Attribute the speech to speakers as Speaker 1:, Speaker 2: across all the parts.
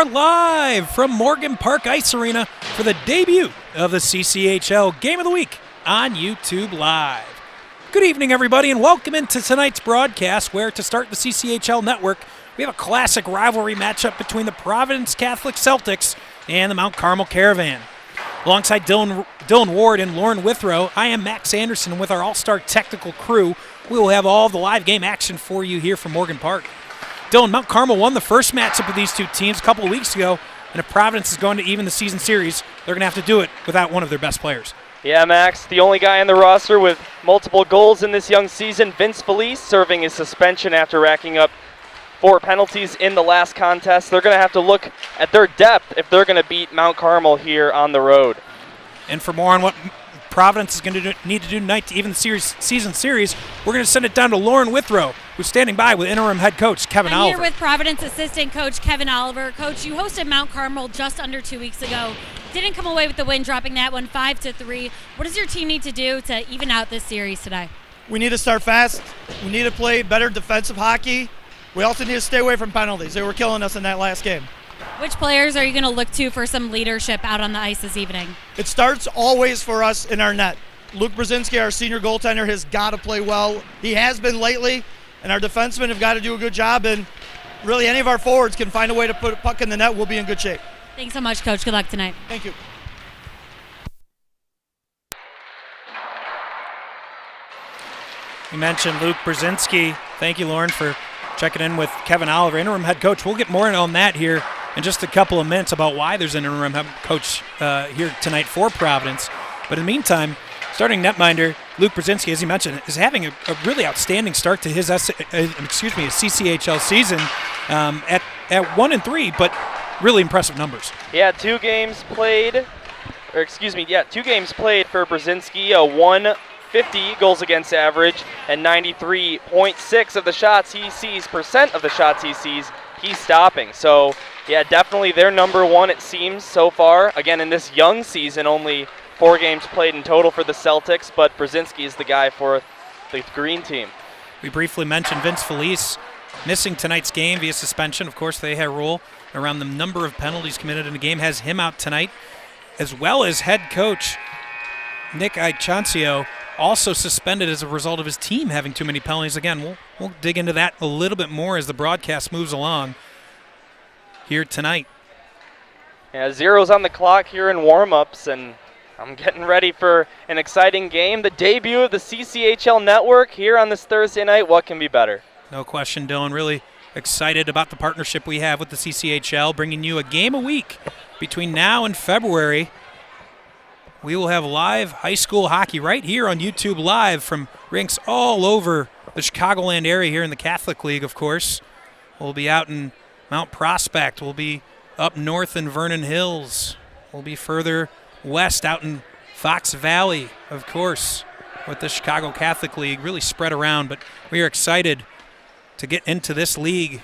Speaker 1: are live from Morgan Park Ice Arena for the debut of the CCHL Game of the Week on YouTube Live. Good evening, everybody, and welcome into tonight's broadcast, where to start the CCHL network, we have a classic rivalry matchup between the Providence Catholic Celtics and the Mount Carmel Caravan. Alongside Dylan Ward and Lauren Withrow, I am Max Anderson with our all-star technical crew. We will have all of the live game action for you here from Morgan Park. Dylan, Mount Carmel won the first matchup of these two teams a couple of weeks ago, and if Providence is going to even the season series, they're going to have to do it without one of their best players.
Speaker 2: Yeah, Max, the only guy on the roster with multiple goals in this young season, Vince Felice, serving his suspension after racking up 4 penalties in the last contest. They're going to have to look at their depth if they're going to beat Mount Carmel here on the road.
Speaker 1: And for more on what Providence is going to need to do tonight to even the season series, we're going to send it down to Lauren Withrow, who's standing by with interim head coach Kevin Oliver.
Speaker 3: I'm here with Providence assistant coach Kevin Oliver. Coach, you hosted Mount Carmel just under 2 weeks ago. Didn't come away with the win, dropping that one 5-3. What does your team need to do to even out this series today?
Speaker 4: We need to start fast. We need to play better defensive hockey. We also need to stay away from penalties. They were killing us in that last game.
Speaker 3: Which players are you going to look to for some leadership out on the ice this evening?
Speaker 4: It starts always for us in our net. Luke Brzezinski, our senior goaltender, has got to play well. He has been lately, and our defensemen have got to do a good job, and really any of our forwards can find a way to put a puck in the net, we'll be in good shape.
Speaker 3: Thanks so much, Coach. Good luck tonight.
Speaker 4: Thank you.
Speaker 1: You mentioned Luke Brzezinski. Thank you, Lauren, for checking in with Kevin Oliver, interim head coach. We'll get more on that here in just a couple of minutes about why there's an interim head coach here tonight for Providence. But in the meantime, starting netminder Luke Brzezinski, as he mentioned, is having a really outstanding start to his CCHL season at 1-3, but really impressive numbers.
Speaker 2: Yeah, 2 games played for Brzezinski, a 150 goals against average, and 93.6% of the shots he sees, he's stopping. So, yeah, definitely their number one, it seems, so far. Again, in this young season, only 4 games played in total for the Celtics, but Brzezinski is the guy for the green team.
Speaker 1: We briefly mentioned Vince Felice missing tonight's game via suspension. Of course, they had a rule around the number of penalties committed in a game, has him out tonight, as well as head coach Nick Ichancio, also suspended as a result of his team having too many penalties. Again, we'll dig into that a little bit more as the broadcast moves along here tonight.
Speaker 2: Yeah, 0's on the clock here in warm-ups, and I'm getting ready for an exciting game. The debut of the CCHL network here on this Thursday night. What can be better?
Speaker 1: No question, Dylan. Really excited about the partnership we have with the CCHL, bringing you a game a week between now and February. We will have live high school hockey right here on YouTube Live from rinks all over the Chicagoland area here in the Catholic League, of course. We'll be out in Mount Prospect. We'll be up north in Vernon Hills. We'll be further west out in Fox Valley, of course, with the Chicago Catholic League really spread around. But we are excited to get into this league.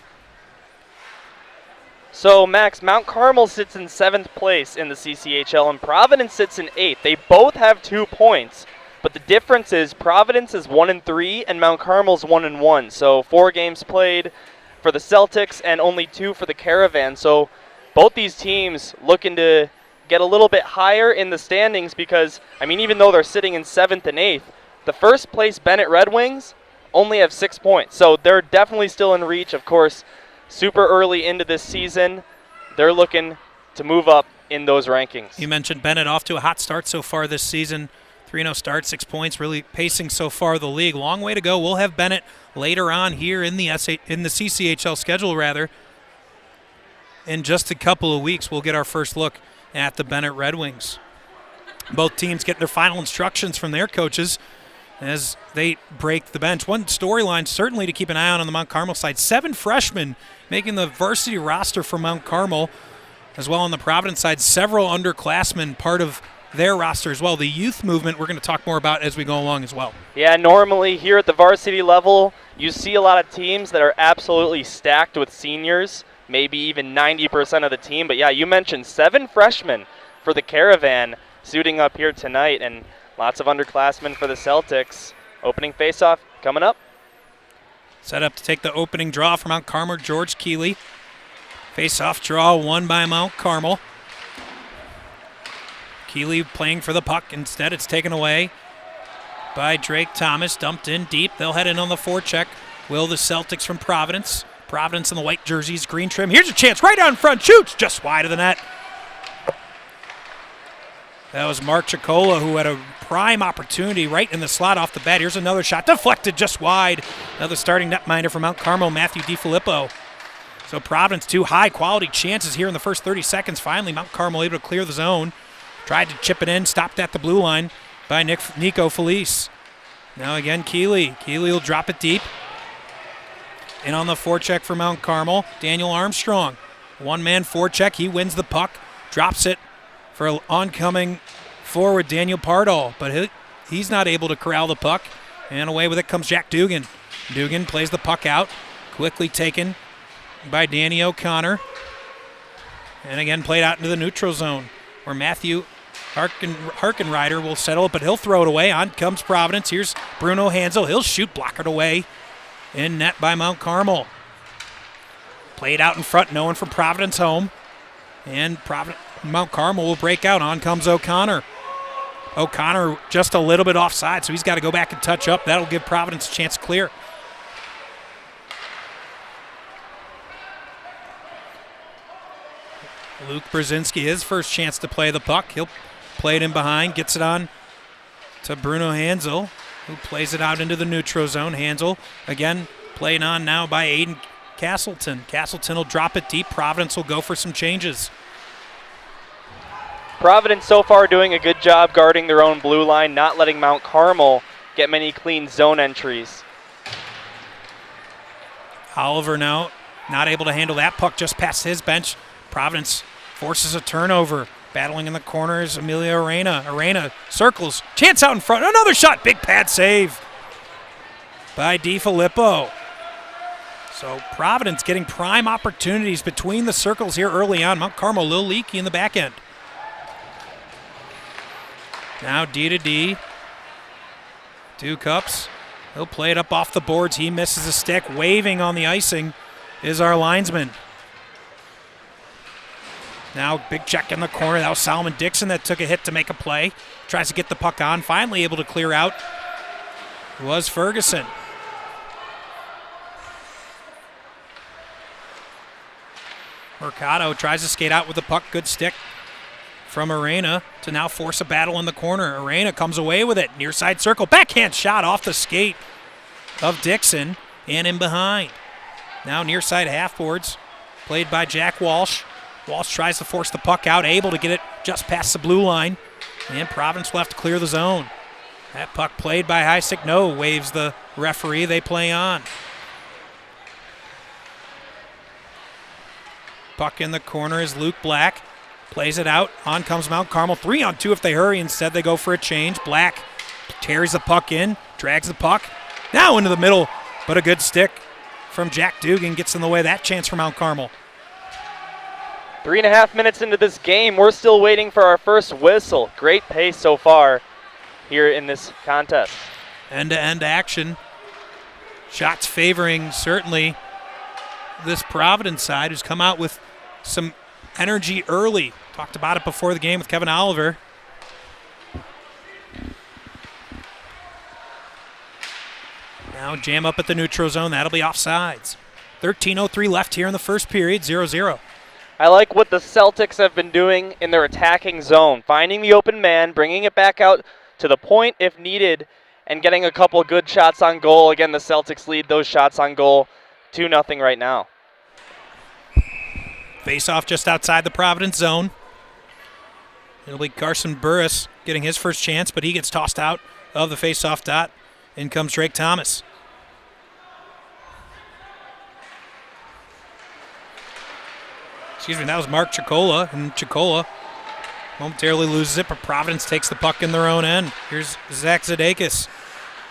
Speaker 2: So, Max, Mount Carmel sits in 7th place in the CCHL, and Providence sits in 8th. They both have 2 points, but the difference is Providence is 1-3 and Mount Carmel's 1-1. So 4 games played for the Celtics and only 2 for the Caravan. So both these teams looking to get a little bit higher in the standings because, I mean, even though they're sitting in 7th and 8th, the first place Bennett Red Wings only have 6 points. So they're definitely still in reach. Of course, super early into this season, they're looking to move up in those rankings.
Speaker 1: You mentioned Bennett off to a hot start so far this season. 3-0 start, 6 points, really pacing so far the league. Long way to go. We'll have Bennett later on here in the CCHL schedule, rather. In just a couple of weeks, we'll get our first look at the Bennett Red Wings. Both teams get their final instructions from their coaches as they break the bench. One storyline certainly to keep an eye on the Mount Carmel side. 7 freshmen making the varsity roster for Mount Carmel. As well on the Providence side, several underclassmen part of their roster as well. The youth movement we're going to talk more about as we go along as well.
Speaker 2: Yeah, normally here at the varsity level, you see a lot of teams that are absolutely stacked with seniors, maybe even 90% of the team. But yeah, you mentioned 7 freshmen for the Caravan suiting up here tonight, and lots of underclassmen for the Celtics. Opening faceoff coming up.
Speaker 1: Set up to take the opening draw from Mount Carmel, George Keeley. Face-off draw won by Mount Carmel. Keeley playing for the puck. Instead, it's taken away by Drake Thomas. Dumped in deep. They'll head in on the forecheck. Will the Celtics from Providence. Providence in the white jerseys, green trim. Here's a chance right out in front. Shoots just wide of the net. That was Mark Chicola, who had a prime opportunity right in the slot off the bat. Here's another shot. Deflected just wide. Another starting netminder for Mount Carmel, Matthew DiFilippo. So Providence, 2 high-quality chances here in the first 30 seconds. Finally, Mount Carmel able to clear the zone. Tried to chip it in, stopped at the blue line by Nico Felice. Now again, Keeley. Keeley will drop it deep. In on the forecheck for Mount Carmel, Daniel Armstrong. One-man forecheck. He wins the puck. Drops it for oncoming forward Daniel Pardall, but he's not able to corral the puck, and away with it comes Jack Dugan. Dugan plays the puck out, quickly taken by Danny O'Connor, and again played out into the neutral zone, where Matthew Harkenrider will settle it, but he'll throw it away. On comes Providence. Here's Bruno Hansel. He'll shoot, block it away, in net by Mount Carmel. Played out in front, no one from Providence home, and Mount Carmel will break out. On comes O'Connor. O'Connor just a little bit offside, so he's got to go back and touch up. That'll give Providence a chance to clear. Luke Brzezinski, his first chance to play the puck. He'll play it in behind, gets it on to Bruno Hansel, who plays it out into the neutral zone. Hansel, again, played on now by Aiden Castleton. Castleton will drop it deep. Providence will go for some changes.
Speaker 2: Providence so far doing a good job guarding their own blue line, not letting Mount Carmel get many clean zone entries.
Speaker 1: Oliver now not able to handle that puck just past his bench. Providence forces a turnover. Battling in the corners, Amelia Arena. Arena circles. Chance out in front. Another shot. Big pad save by DiFilippo. So Providence getting prime opportunities between the circles here early on. Mount Carmel a little leaky in the back end. Now D to D. 2 cups. He'll play it up off the boards. He misses a stick. Waving on the icing is our linesman. Now big check in the corner. That was Solomon Dixon that took a hit to make a play. Tries to get the puck on. Finally able to clear out was Ferguson. Mercado tries to skate out with the puck. Good stick from Arena to now force a battle in the corner. Arena comes away with it. Near side circle. Backhand shot off the skate of Dixon and in behind. Now near side half boards played by Jack Walsh. Walsh tries to force the puck out, able to get it just past the blue line. And Providence will have to clear the zone. That puck played by Heisick. No, waves the referee. They play on. Puck in the corner is Luke Black. Plays it out. On comes Mount Carmel. 3-on-2 if they hurry. Instead, they go for a change. Black carries the puck in, drags the puck. Now into the middle, but a good stick from Jack Dugan gets in the way of that chance for Mount Carmel.
Speaker 2: 3.5 minutes into this game, we're still waiting for our first whistle. Great pace so far here in this contest.
Speaker 1: End-to-end action. Shots favoring certainly this Providence side, who's come out with some energy early. Talked about it before the game with Kevin Oliver. Now jam up at the neutral zone. That'll be offsides. 13:03 left here in the first period, 0-0.
Speaker 2: I like what the Celtics have been doing in their attacking zone, finding the open man, bringing it back out to the point if needed, and getting a couple good shots on goal. Again, the Celtics lead those shots on goal 2-0 right now.
Speaker 1: Face-off just outside the Providence zone. It'll be Carson Burris getting his first chance, but he gets tossed out of the face-off dot. In comes Drake Thomas. Excuse me, that was Mark Chicola, and Chicola momentarily loses it, but Providence takes the puck in their own end. Here's Zach Zadakis.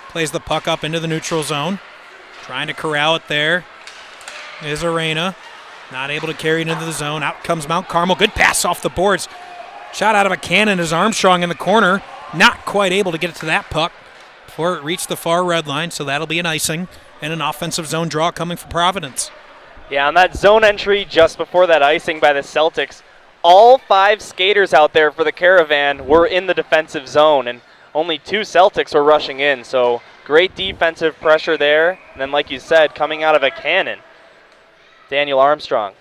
Speaker 1: Plays the puck up into the neutral zone. Trying to corral it there is Arena. Not able to carry it into the zone. Out comes Mount Carmel. Good pass off the boards. Shot out of a cannon is Armstrong in the corner. Not quite able to get it to that puck before it reached the far red line, so that'll be an icing and an offensive zone draw coming for Providence.
Speaker 2: Yeah, on that zone entry just before that icing by the Celtics, all 5 skaters out there for the Caravan were in the defensive zone, and only 2 Celtics were rushing in. So great defensive pressure there. And then, like you said, coming out of a cannon, Daniel Armstrong,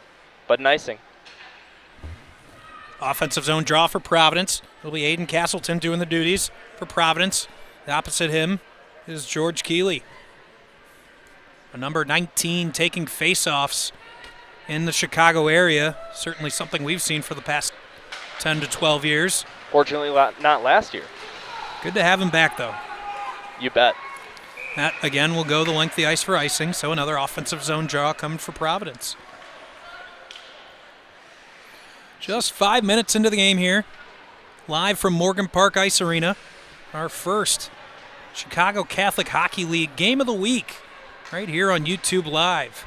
Speaker 2: but an icing.
Speaker 1: Offensive zone draw for Providence. It'll be Aiden Castleton doing the duties for Providence. Opposite him is George Keeley. A number 19 taking faceoffs in the Chicago area. Certainly something we've seen for the past 10 to 12 years.
Speaker 2: Fortunately, not last year.
Speaker 1: Good to have him back, though.
Speaker 2: You bet.
Speaker 1: That, again, will go the length of the ice for icing, so another offensive zone draw coming for Providence. Just 5 minutes into the game here. Live from Morgan Park Ice Arena. Our first Chicago Catholic Hockey League Game of the Week right here on YouTube Live.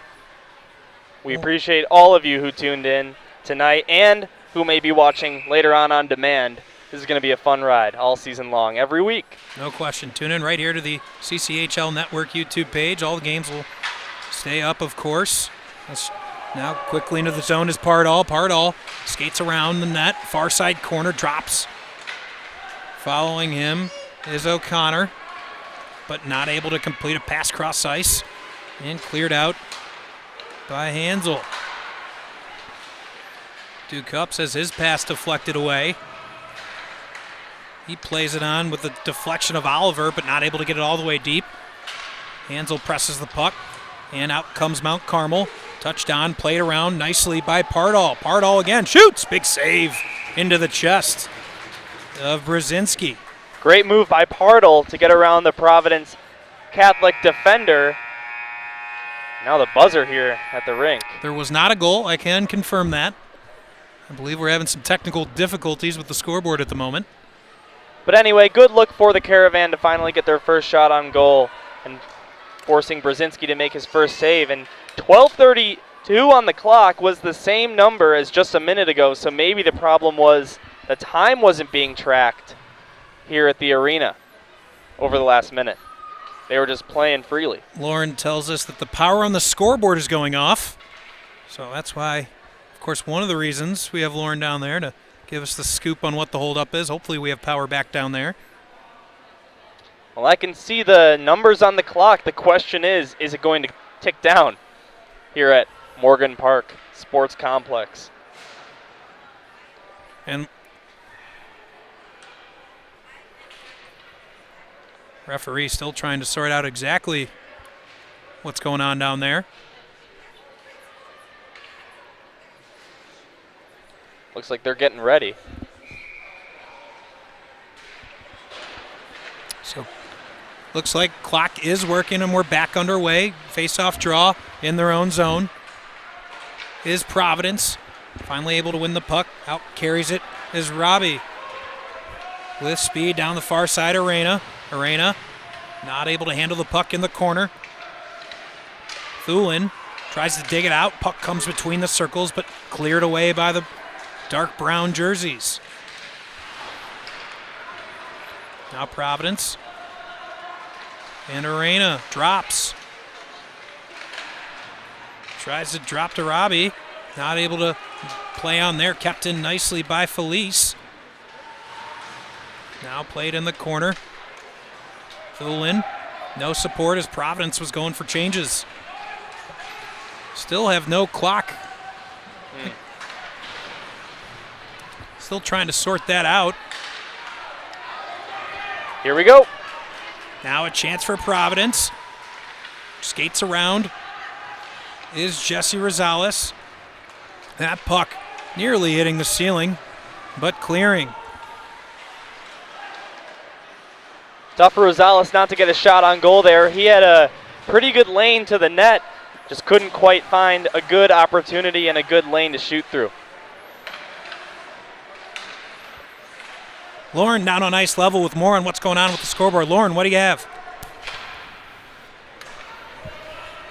Speaker 2: We appreciate all of you who tuned in tonight and who may be watching later on demand. This is going to be a fun ride all season long, every week.
Speaker 1: No question. Tune in right here to the CCHL Network YouTube page. All the games will stay up, of course. Now quickly into the zone is Pardall. Pardall skates around the net. Far side corner, drops. Following him is O'Connor, but not able to complete a pass cross ice. And cleared out by Hansel. Duke Up says his pass deflected away. He plays it on with the deflection of Oliver, but not able to get it all the way deep. Hansel presses the puck, and out comes Mount Carmel. Touched on, played around nicely by Pardall. Pardall again, shoots! Big save into the chest of Brzezinski.
Speaker 2: Great move by Pardall to get around the Providence Catholic defender. Now the buzzer here at the rink.
Speaker 1: There was not a goal, I can confirm that. I believe we're having some technical difficulties with the scoreboard at the moment.
Speaker 2: But anyway, good look for the Caravan to finally get their first shot on goal and forcing Brzezinski to make his first save. And 12:32 on the clock was the same number as just a minute ago, so maybe the problem was the time wasn't being tracked here at the arena over the last minute. They were just playing freely.
Speaker 1: Lauren tells us that the power on the scoreboard is going off. So that's why, of course, one of the reasons we have Lauren down there to give us the scoop on what the holdup is. Hopefully we have power back down there.
Speaker 2: Well, I can see the numbers on the clock. The question is it going to tick down here at Morgan Park Sports Complex?
Speaker 1: And referee still trying to sort out exactly what's going on down there.
Speaker 2: Looks like they're getting ready.
Speaker 1: So looks like clock is working and we're back underway. Face-off draw in their own zone is Providence. Finally able to win the puck. Out carries it is Robbie. With speed down the far side, Arena not able to handle the puck in the corner. Thulin tries to dig it out. Puck comes between the circles, but cleared away by the dark brown jerseys. Now Providence. And Arena drops. Tries to drop to Robbie. Not able to play on there. Kept in nicely by Felice. Now played in the corner. Thulin. No support as Providence was going for changes. Still have no clock. Still trying to sort that out.
Speaker 2: Here we go.
Speaker 1: Now a chance for Providence. Skates around is Jesse Rosales. That puck nearly hitting the ceiling, but clearing.
Speaker 2: Tough for Rosales not to get a shot on goal there. He had a pretty good lane to the net. Just couldn't quite find a good opportunity and a good lane to shoot through.
Speaker 1: Lauren down on ice level with more on what's going on with the scoreboard. Lauren, what do you have?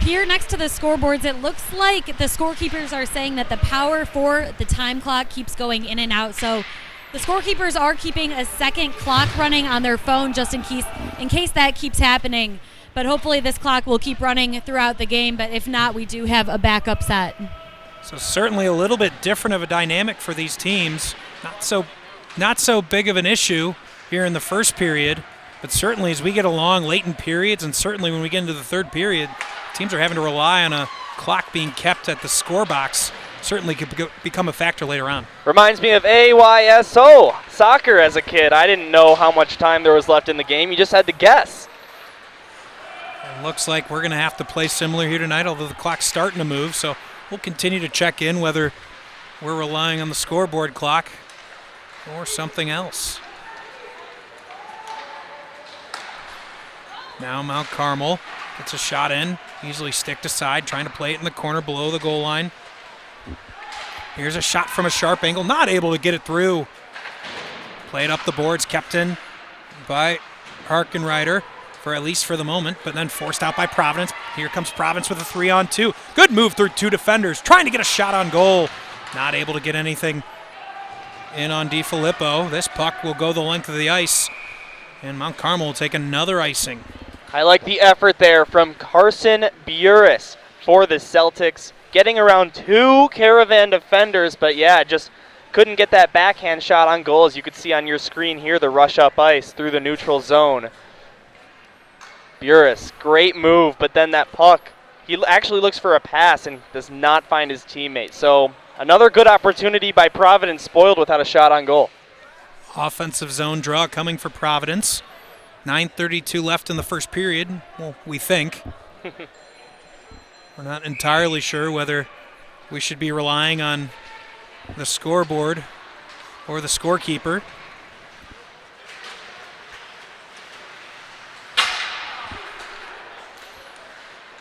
Speaker 3: Here next to the scoreboards, it looks like the scorekeepers are saying that the power for the time clock keeps going in and out. So the scorekeepers are keeping a second clock running on their phone just in case that keeps happening. but hopefully this clock will keep running throughout the game. But if not, we do have a backup set.
Speaker 1: So certainly a little bit different of a dynamic for these teams. Not so big of an issue here in the first period, but certainly as we get along late in periods, and certainly when we get into the third period, teams are having to rely on a clock being kept at the score box. Certainly could become a factor later on.
Speaker 2: Reminds me of AYSO, soccer as a kid. I didn't know how much time there was left in the game. You just had to guess.
Speaker 1: It looks like we're going to have to play similar here tonight, although the clock's starting to move. So we'll continue to check in whether we're relying on the scoreboard clock or something else. Now Mount Carmel gets a shot in, easily sticked aside, trying to play it in the corner below the goal line. Here's a shot from a sharp angle, not able to get it through. Played up the boards, kept in by Harkenrider for at least for the moment, but then forced out by Providence. Here comes Providence with a 3-on-2. Good move through two defenders, trying to get a shot on goal. Not able to get anything in on DiFilippo. This puck will go the length of the ice, and Mount Carmel will take another icing.
Speaker 2: I like the effort there from Carson Buris for the Celtics, getting around two Caravan defenders, but yeah, just couldn't get that backhand shot on goal. As you could see on your screen here, the rush up ice through the neutral zone. Buris, great move, but then that puck, he actually looks for a pass and does not find his teammate. So another good opportunity by Providence, spoiled without a shot on goal.
Speaker 1: Offensive zone draw coming for Providence. 9:32 left in the first period. Well, we think. We're not entirely sure whether we should be relying on the scoreboard or the scorekeeper.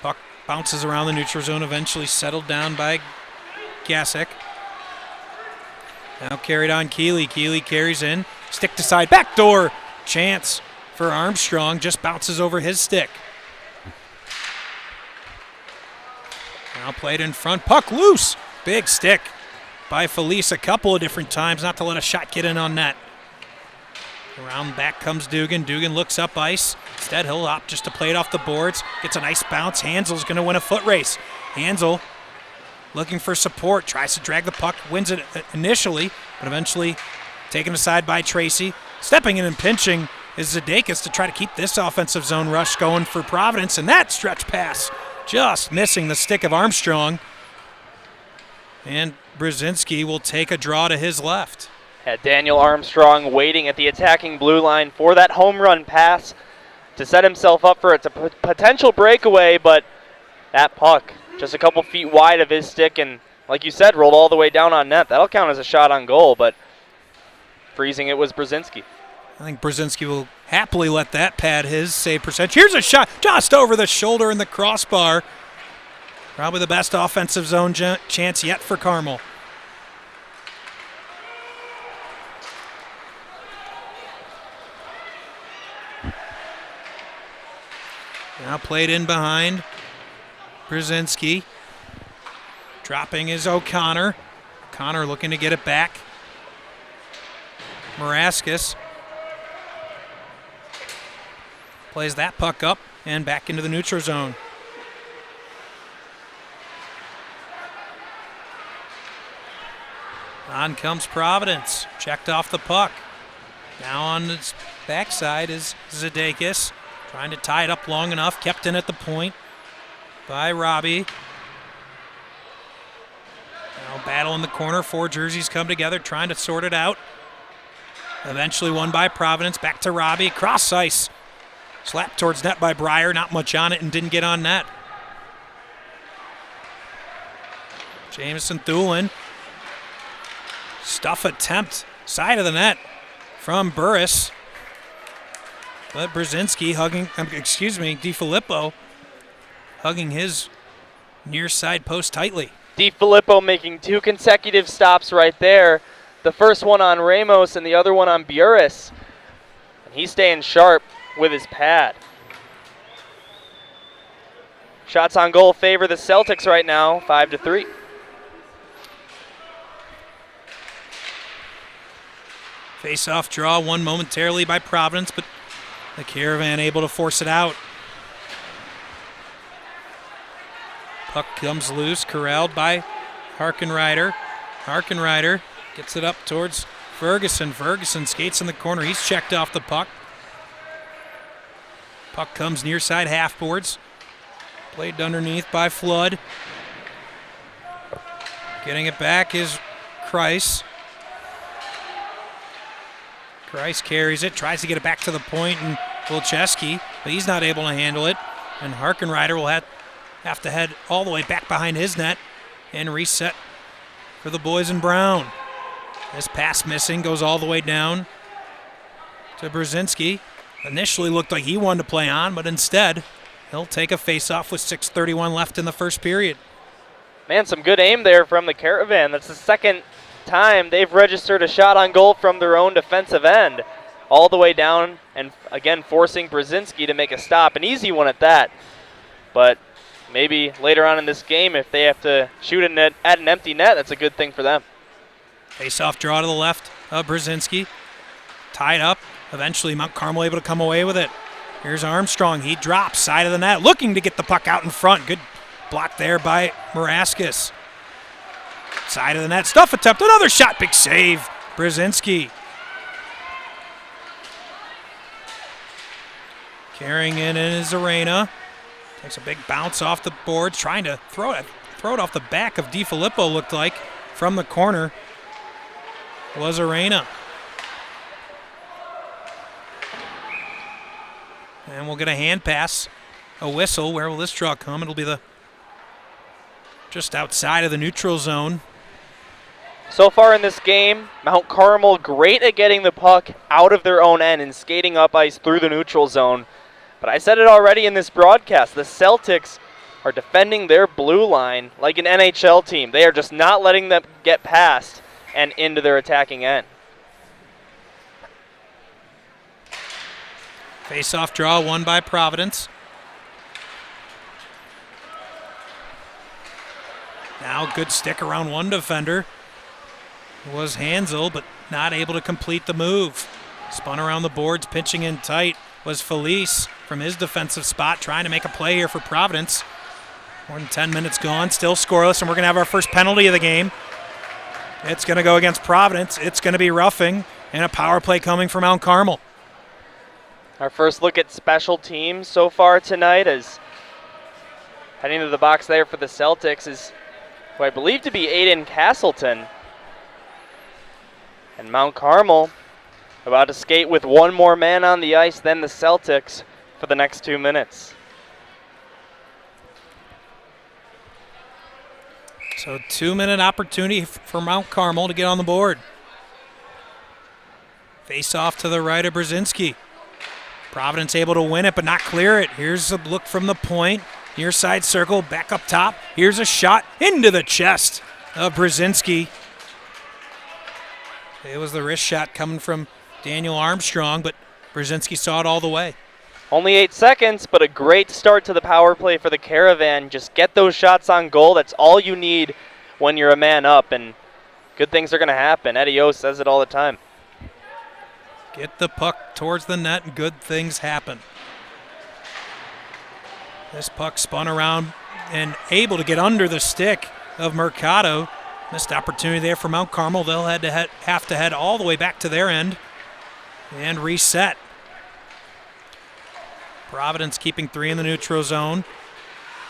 Speaker 1: Puck bounces around the neutral zone, eventually settled down by Gasek. Now carried on Keeley. Keeley carries in, stick to side, backdoor chance for Armstrong, just bounces over his stick. Now played in front, puck loose. Big stick by Felice a couple of different times, not to let a shot get in on net. Around back comes Dugan. Dugan looks up ice. Instead, he'll opt just to play it off the boards. Gets a nice bounce. Hansel's going to win a foot race. Hansel looking for support. Tries to drag the puck. Wins it initially, but eventually taken aside by Tracy. Stepping in and pinching is Zadakis to try to keep this offensive zone rush going for Providence. And that stretch pass just missing the stick of Armstrong. And Brzezinski will take a draw to his left.
Speaker 2: Had Daniel Armstrong waiting at the attacking blue line for that home run pass to set himself up for a potential breakaway, but that puck just a couple feet wide of his stick and, like you said, rolled all the way down on net. That'll count as a shot on goal, but freezing it was Brzezinski.
Speaker 1: I think Brzezinski will happily let that pad his save percentage. Here's a shot just over the shoulder and the crossbar. Probably the best offensive zone chance yet for Carmel. Now played in behind Brzezinski. Dropping is O'Connor. O'Connor looking to get it back. Maraskis plays that puck up and back into the neutral zone. On comes Providence. Checked off the puck. Now on its backside is Zadakis. Trying to tie it up long enough. Kept in at the point by Robbie. Now battle in the corner. Four jerseys come together trying to sort it out. Eventually won by Providence. Back to Robbie. Cross ice. Slapped towards net by Breyer. Not much on it and didn't get on net. Jamison Thulin. Stuff attempt. Side of the net from Burris. But Brzezinski DiFilippo hugging his near side post tightly.
Speaker 2: DiFilippo making two consecutive stops right there. The first one on Ramos and the other one on Buris. And he's staying sharp with his pad. Shots on goal favor the Celtics right now, 5-3.
Speaker 1: Face-off draw won momentarily by Providence, but the Caravan able to force it out. Puck comes loose, corralled by Harkenrider. Harkenrider gets it up towards Ferguson. Ferguson skates in the corner. He's checked off the puck. Puck comes near side half boards. Played underneath by Flood. Getting it back is Kreis. Kreis carries it, tries to get it back to the point, and Wilczewski, but he's not able to handle it. And Harkenrider will have to head all the way back behind his net and reset for the boys in brown. This pass missing, goes all the way down to Brzezinski. Initially looked like he wanted to play on, but instead he'll take a face-off with 6:31 left in the first period.
Speaker 2: Man, some good aim there from the Caravan. That's the second time they've registered a shot on goal from their own defensive end. All the way down, and again forcing Brzezinski to make a stop. An easy one at that. But maybe later on in this game, if they have to shoot at an empty net, that's a good thing for them.
Speaker 1: Face-off draw to the left of Brzezinski. Tied up. Eventually Mount Carmel able to come away with it. Here's Armstrong. He drops side of the net, looking to get the puck out in front. Good block there by Muraskis. Side of the net. Stuff attempt. Another shot. Big save. Brzezinski. Carrying it in is Arena. Takes a big bounce off the boards. Trying to throw it off the back of DiFilippo, looked like. From the corner was Arena. And we'll get a hand pass, a whistle. Where will this draw come? It'll be just outside of the neutral zone.
Speaker 2: So far in this game, Mount Carmel great at getting the puck out of their own end and skating up ice through the neutral zone. But I said it already in this broadcast, the Celtics are defending their blue line like an NHL team. They are just not letting them get past and into their attacking end.
Speaker 1: Face-off draw won by Providence. Now good stick around one defender. It was Hansel, but not able to complete the move. Spun around the boards, pitching in tight was Felice from his defensive spot, trying to make a play here for Providence. More than 10 minutes gone, still scoreless, and we're going to have our first penalty of the game. It's going to go against Providence. It's going to be roughing, and a power play coming from Mount Carmel.
Speaker 2: Our first look at special teams so far tonight is heading to the box there for the Celtics is who I believe to be Aiden Castleton. And Mount Carmel about to skate with one more man on the ice than the Celtics for the next 2 minutes.
Speaker 1: So 2-minute opportunity for Mount Carmel to get on the board. Face off to the right of Brzezinski. Providence able to win it but not clear it. Here's a look from the point. Near side circle, back up top. Here's a shot into the chest of Brzezinski. It was the wrist shot coming from Daniel Armstrong, but Brzezinski saw it all the way.
Speaker 2: Only 8 seconds, but a great start to the power play for the Caravan. Just get those shots on goal. That's all you need when you're a man up, and good things are going to happen. Eddie O says it all the time.
Speaker 1: Get the puck towards the net and good things happen. This puck spun around and able to get under the stick of Mercado. Missed opportunity there for Mount Carmel. They'll have to head all the way back to their end and reset. Providence keeping 3 in the neutral zone.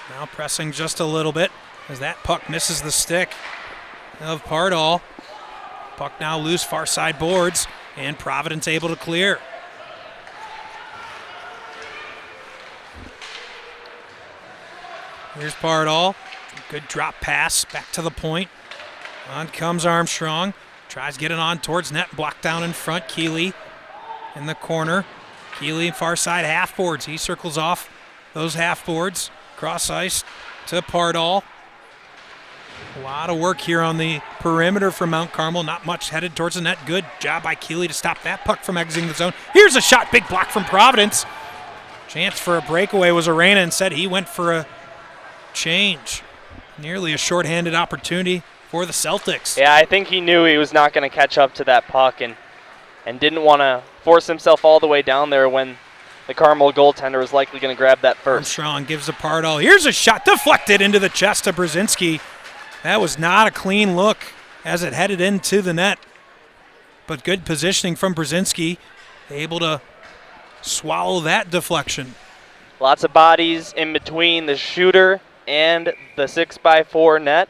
Speaker 1: Now pressing just a little bit as that puck misses the stick of Pardall. Puck now loose far side boards, and Providence able to clear. Here's Pardall. Good drop pass back to the point. On comes Armstrong. Tries to get it on towards net. Blocked down in front. Keeley in the corner. Keeley far side half boards. He circles off those half boards. Cross ice to Pardall. A lot of work here on the perimeter for Mount Carmel. Not much headed towards the net. Good job by Keeley to stop that puck from exiting the zone. Here's a shot. Big block from Providence. Chance for a breakaway was Arena. Instead, he went for a change. Nearly a shorthanded opportunity for the Celtics.
Speaker 2: Yeah, I think he knew he was not going to catch up to that puck and didn't want to force himself all the way down there when the Carmel goaltender is likely going to grab that first.
Speaker 1: Armstrong gives the part all. Here's a shot deflected into the chest of Brzezinski. That was not a clean look as it headed into the net. But good positioning from Brzezinski, able to swallow that deflection.
Speaker 2: Lots of bodies in between the shooter and the 6x4 net.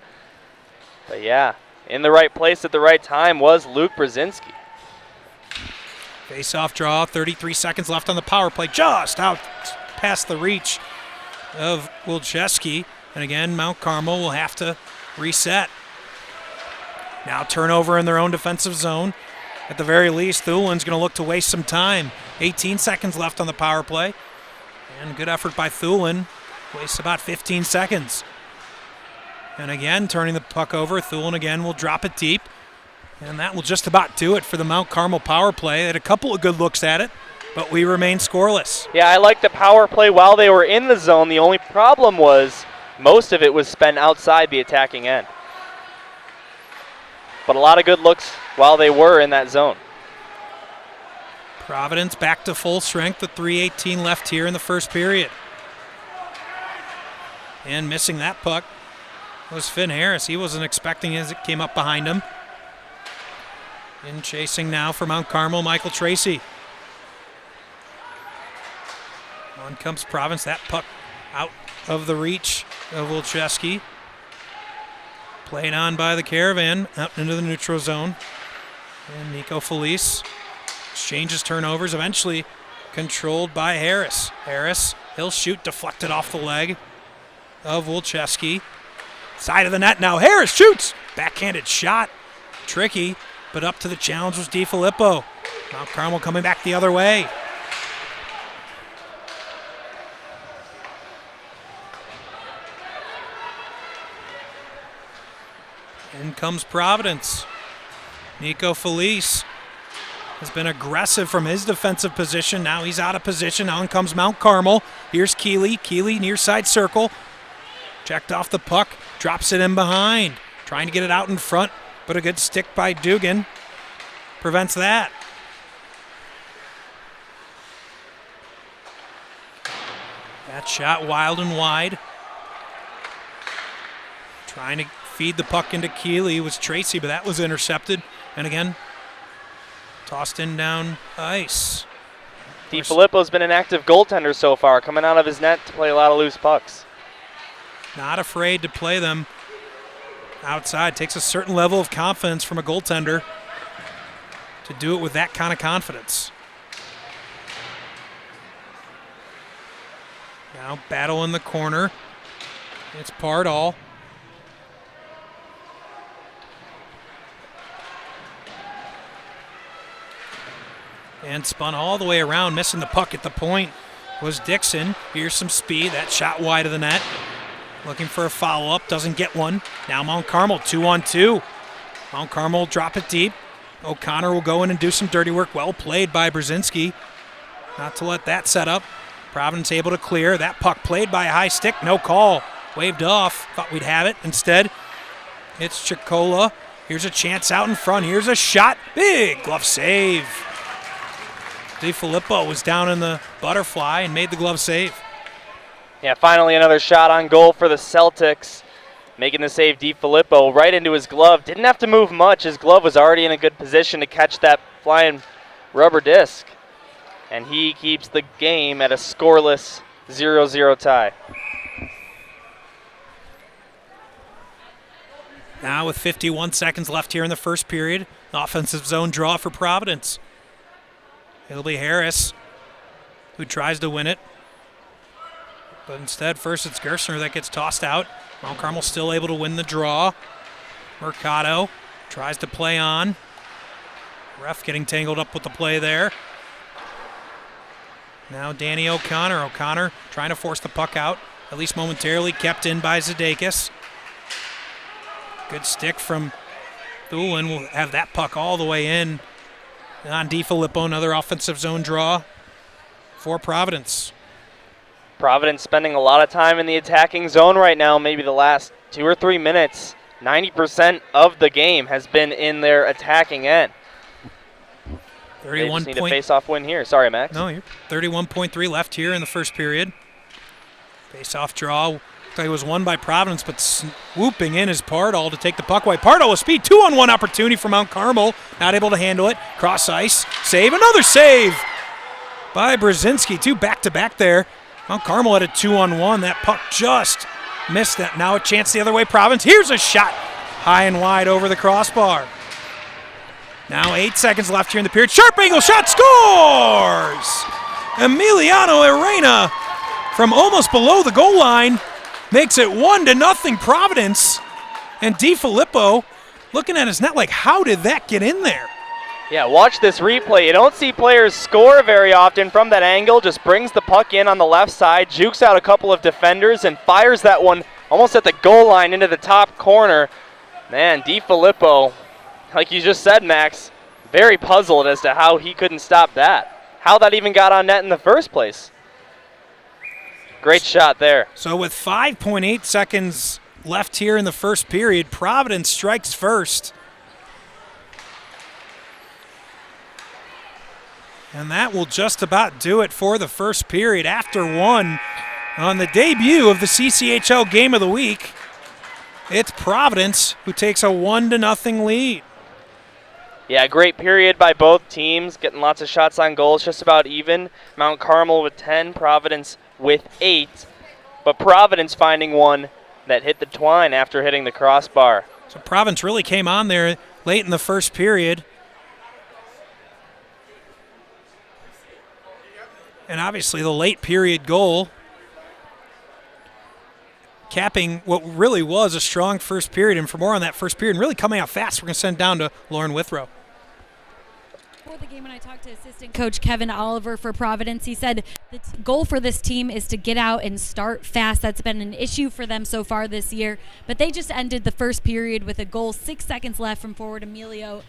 Speaker 2: But yeah, in the right place at the right time was Luke Brzezinski.
Speaker 1: Face-off draw, 33 seconds left on the power play, just out past the reach of Wilczewski. And again, Mount Carmel will have to reset. Now turnover in their own defensive zone. At the very least, Thulin's going to look to waste some time. 18 seconds left on the power play. And good effort by Thulin. Wastes about 15 seconds. And again, turning the puck over, Thulin again will drop it deep. And that will just about do it for the Mount Carmel power play. They had a couple of good looks at it, but we remain scoreless.
Speaker 2: Yeah, I like the power play while they were in the zone. The only problem was most of it was spent outside the attacking end. But a lot of good looks while they were in that zone.
Speaker 1: Providence back to full strength with 3:18 left here in the first period. And missing that puck was Finn Harris. He wasn't expecting as it came up behind him. In chasing now for Mount Carmel, Michael Tracy. On comes Providence. That puck out of the reach of Wilczewski. Played on by the Caravan up into the neutral zone. And Nico Felice exchanges turnovers, eventually controlled by Harris. Harris, he'll shoot, deflected off the leg of Wilczewski. Side of the net now. Harris shoots. Backhanded shot. Tricky. But up to the challenge was DiFilippo. Mount Carmel coming back the other way. In comes Providence. Nico Felice has been aggressive from his defensive position. Now he's out of position. Now in comes Mount Carmel. Here's Keeley. Keeley near side circle. Checked off the puck. Drops it in behind. Trying to get it out in front. But a good stick by Dugan prevents that. That shot wild and wide. Trying to feed the puck into Keeley was Tracy, but that was intercepted. And again, tossed in down ice.
Speaker 2: DiFilippo's been an active goaltender so far, coming out of his net to play a lot of loose pucks.
Speaker 1: Not afraid to play them outside. Takes a certain level of confidence from a goaltender to do it with that kind of confidence. Now battle in the corner. It's Pardall. And spun all the way around, missing the puck at the point was Dixon. Here's some speed. That shot wide of the net. Looking for a follow-up, doesn't get one. Now Mount Carmel, 2-on-2. Mount Carmel drop it deep. O'Connor will go in and do some dirty work. Well played by Brzezinski. Not to let that set up. Providence able to clear. That puck played by a high stick, no call. Waved off, thought we'd have it. Instead, it's Chicola. Here's a chance out in front. Here's a shot. Big glove save. DiFilippo was down in the butterfly and made the glove save.
Speaker 2: Yeah, finally another shot on goal for the Celtics. Making the save, DiFilippo right into his glove. Didn't have to move much. His glove was already in a good position to catch that flying rubber disc. And he keeps the game at a scoreless 0-0 tie.
Speaker 1: Now with 51 seconds left here in the first period, offensive zone draw for Providence. It'll be Harris who tries to win it. But instead, first it's Gerstner that gets tossed out. Mount Carmel still able to win the draw. Mercado tries to play on. Ref getting tangled up with the play there. Now Danny O'Connor. O'Connor trying to force the puck out, at least momentarily, kept in by Zdakis. Good stick from Thulin. Will have that puck all the way in. On DiFilippo, another offensive zone draw for Providence.
Speaker 2: Providence spending a lot of time in the attacking zone right now, maybe the last 2 or 3 minutes. 90% of the game has been in their attacking end. They just need a face-off win here. Sorry, Max.
Speaker 1: No, you're 31.3 left here in the first period. Face-off draw. It was won by Providence, but swooping in is Pardall to take the puck away. Pardall with speed. 2-on-1 opportunity for Mount Carmel. Not able to handle it. Cross ice. Save. Another save by Brzezinski. 2 back-to-back there. Mount Carmel had a 2-on-1. That puck just missed that. Now a chance the other way. Providence. Here's a shot. High and wide over the crossbar. Now 8 seconds left here in the period. Sharp angle shot. Scores! Emiliano Arena from almost below the goal line makes it 1-0 Providence. And DiFilippo looking at his net like, how did that get in there?
Speaker 2: Yeah, watch this replay. You don't see players score very often from that angle. Just brings the puck in on the left side, jukes out a couple of defenders, and fires that one almost at the goal line into the top corner. Man, DiFilippo, like you just said, Max, very puzzled as to how he couldn't stop that. How that even got on net in the first place. Great shot there.
Speaker 1: So with 5.8 seconds left here in the first period, Providence strikes first. And that will just about do it for the first period. After one, on the debut of the CCHL Game of the Week, it's Providence who takes a 1-0 lead.
Speaker 2: Yeah, great period by both teams, getting lots of shots on goal. It's just about even. Mount Carmel with 10, Providence with 8. But Providence finding one that hit the twine after hitting the crossbar.
Speaker 1: So Providence really came on there late in the first period. And obviously the late period goal capping what really was a strong first period. And for more on that first period and really coming out fast, we're going to send it down to Lauren Withrow.
Speaker 3: Before the game, when I talked to assistant coach Kevin Oliver for Providence, he said the goal for this team is to get out and start fast. That's been an issue for them so far this year. But they just ended the first period with a goal, 6 seconds left from forward Emiliano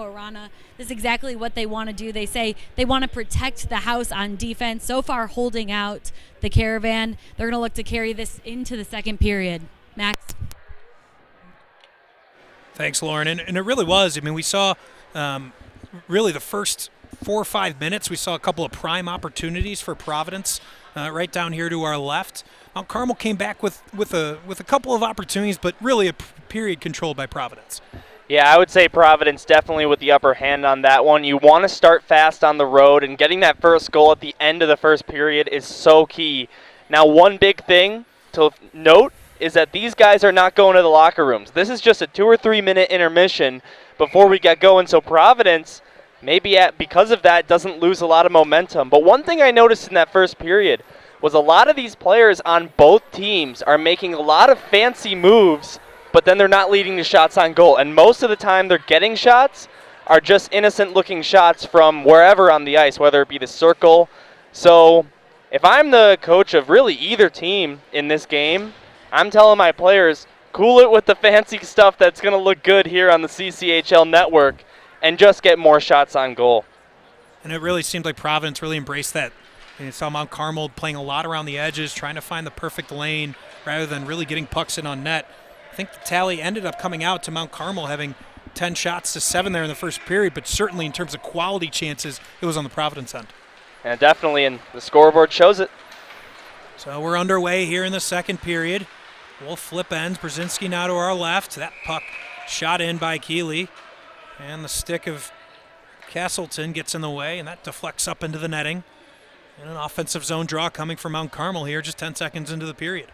Speaker 3: Arana. This is exactly what they want to do. They say they want to protect the house on defense. So far, holding out the Caravan. They're going to look to carry this into the second period. Max?
Speaker 1: Thanks, Lauren. And it really was. I mean, we saw really the first 4 or 5 minutes, we saw a couple of prime opportunities for Providence right down here to our left. Mount Carmel came back with a couple of opportunities, but really a period controlled by Providence.
Speaker 2: Yeah, I would say Providence definitely with the upper hand on that one. You want to start fast on the road, and getting that first goal at the end of the first period is so key. Now, one big thing to note is that these guys are not going to the locker rooms. This is just a 2 or 3 minute intermission before we get going. So Providence, maybe because of that, doesn't lose a lot of momentum. But one thing I noticed in that first period was a lot of these players on both teams are making a lot of fancy moves, but then they're not leading to shots on goal. And most of the time they're getting shots are just innocent-looking shots from wherever on the ice, whether it be the circle. So if I'm the coach of really either team in this game, I'm telling my players, cool it with the fancy stuff that's going to look good here on the CCHL network and just get more shots on goal.
Speaker 1: And it really seemed like Providence really embraced that. And you saw Mount Carmel playing a lot around the edges, trying to find the perfect lane rather than really getting pucks in on net. I think the tally ended up coming out to Mount Carmel having 10 shots to 7 there in the first period, but certainly in terms of quality chances, it was on the Providence end.
Speaker 2: And definitely, and the scoreboard shows it.
Speaker 1: So we're underway here in the second period. We'll flip ends. Brzezinski now to our left. That puck shot in by Keeley. And the stick of Castleton gets in the way, and that deflects up into the netting. And an offensive zone draw coming from Mount Carmel here just 10 seconds into the period.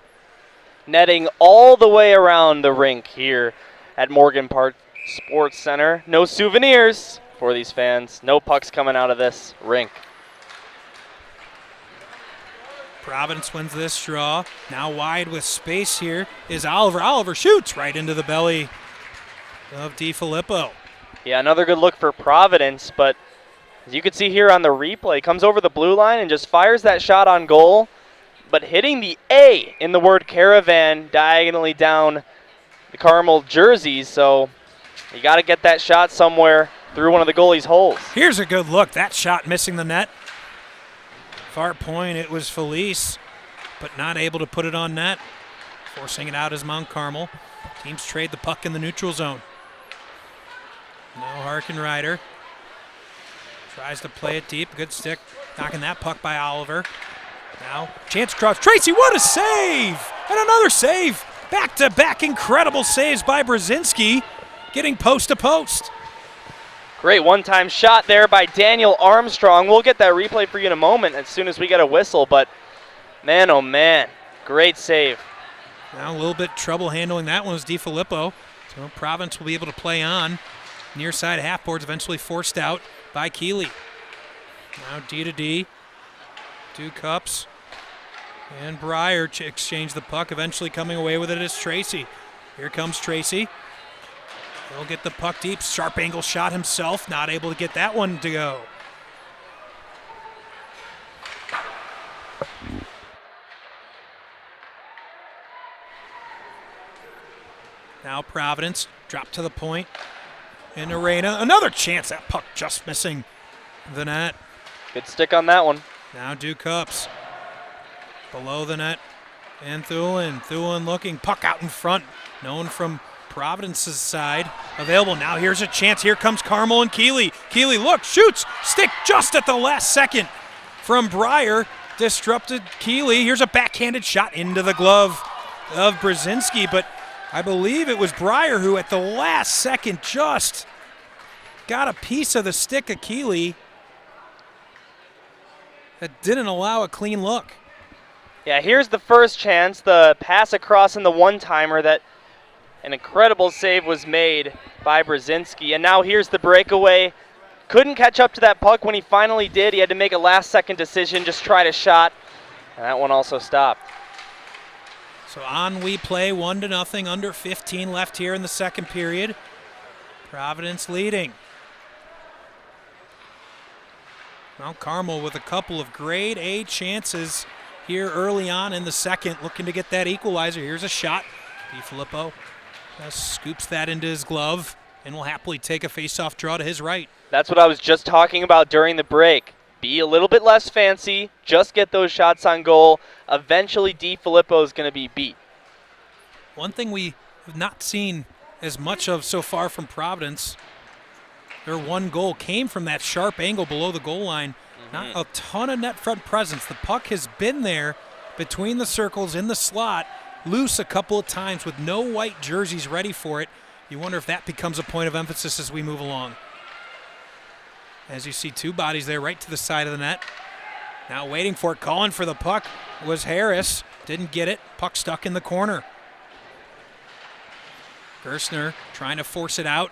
Speaker 2: Netting all the way around the rink here at Morgan Park Sports Center. No souvenirs for these fans. No pucks coming out of this rink.
Speaker 1: Providence wins this draw. Now wide with space here is Oliver. Oliver shoots right into the belly of DiFilippo.
Speaker 2: Yeah, another good look for Providence, but as you can see here on the replay, comes over the blue line and just fires that shot on goal, but hitting the A in the word Caravan diagonally down the Carmel jerseys, so you got to get that shot somewhere through one of the goalie's holes.
Speaker 1: Here's a good look. That shot missing the net. Far point, it was Felice, but not able to put it on net. Forcing it out is Mount Carmel. Teams trade the puck in the neutral zone. Now Harkenrider Tries to play it deep. Good stick. Knocking that puck by Oliver. Now, chance across. Tracy, what a save! And another save. Back-to-back incredible saves by Brzezinski, getting post to post.
Speaker 2: Great one-time shot there by Daniel Armstrong. We'll get that replay for you in a moment as soon as we get a whistle, but man, oh man, great save.
Speaker 1: Now a little bit trouble handling that one was DiFilippo. So Providence will be able to play on. Near side half boards eventually forced out by Keeley. Now D to D. 2 cups. And Breyer exchange the puck. Eventually coming away with it is Tracy. Here comes Tracy. He'll get the puck deep. Sharp angle shot himself. Not able to get that one to go. Now Providence drop to the point. In Arena. Another chance. That puck just missing the net.
Speaker 2: Good stick on that one.
Speaker 1: Now Duke Cups. Below the net. And Thulin. Thulin looking. Puck out in front. Known from Providence's side. Available now. Here's a chance. Here comes Carmel and Keeley. Keeley, look, shoots. Stick just at the last second from Breyer. Disrupted Keeley. Here's a backhanded shot into the glove of Brzezinski. But I believe it was Breyer who at the last second just got a piece of the stick of Keeley that didn't allow a clean look.
Speaker 2: Yeah, here's the first chance. The pass across in the one-timer that an incredible save was made by Brzezinski. And now here's the breakaway. Couldn't catch up to that puck when he finally did. He had to make a last-second decision, just try a shot. And that one also stopped.
Speaker 1: So on we play 1-0, under 15 left here in the second period. Providence leading. Mount Carmel with a couple of grade A chances here early on in the second, looking to get that equalizer. Here's a shot. DiFilippo scoops that into his glove and will happily take a face-off draw to his right.
Speaker 2: That's what I was just talking about during the break. Be a little bit less fancy, just get those shots on goal. Eventually DiFilippo is going to be beat.
Speaker 1: One thing we have not seen as much of so far from Providence, their one goal came from that sharp angle below the goal line. Not a ton of net front presence. The puck has been there between the circles in the slot, loose a couple of times with no white jerseys ready for it. You wonder if that becomes a point of emphasis as we move along. As you see 2 bodies there right to the side of the net. Now waiting for it, calling for the puck was Harris. Didn't get it. Puck stuck in the corner. Gerstner trying to force it out.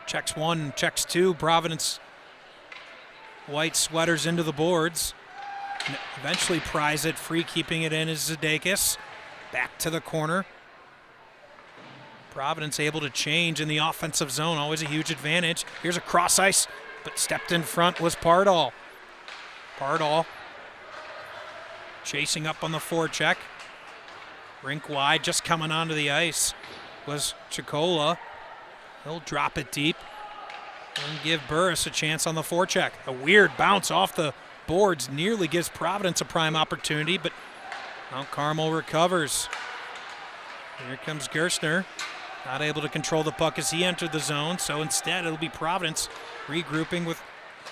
Speaker 1: Checks 1, checks 2. Providence white sweaters into the boards. Eventually pries it free, keeping it in is Zadakis. Back to the corner. Providence able to change in the offensive zone, always a huge advantage. Here's a cross ice, but stepped in front was Pardal. Pardal chasing up on the forecheck. Rink wide, just coming onto the ice was Chicola. He'll drop it deep and give Burris a chance on the forecheck. A weird bounce off the boards nearly gives Providence a prime opportunity, but Mount Carmel recovers. Here comes Gerstner. Not able to control the puck as he entered the zone, so instead it'll be Providence regrouping with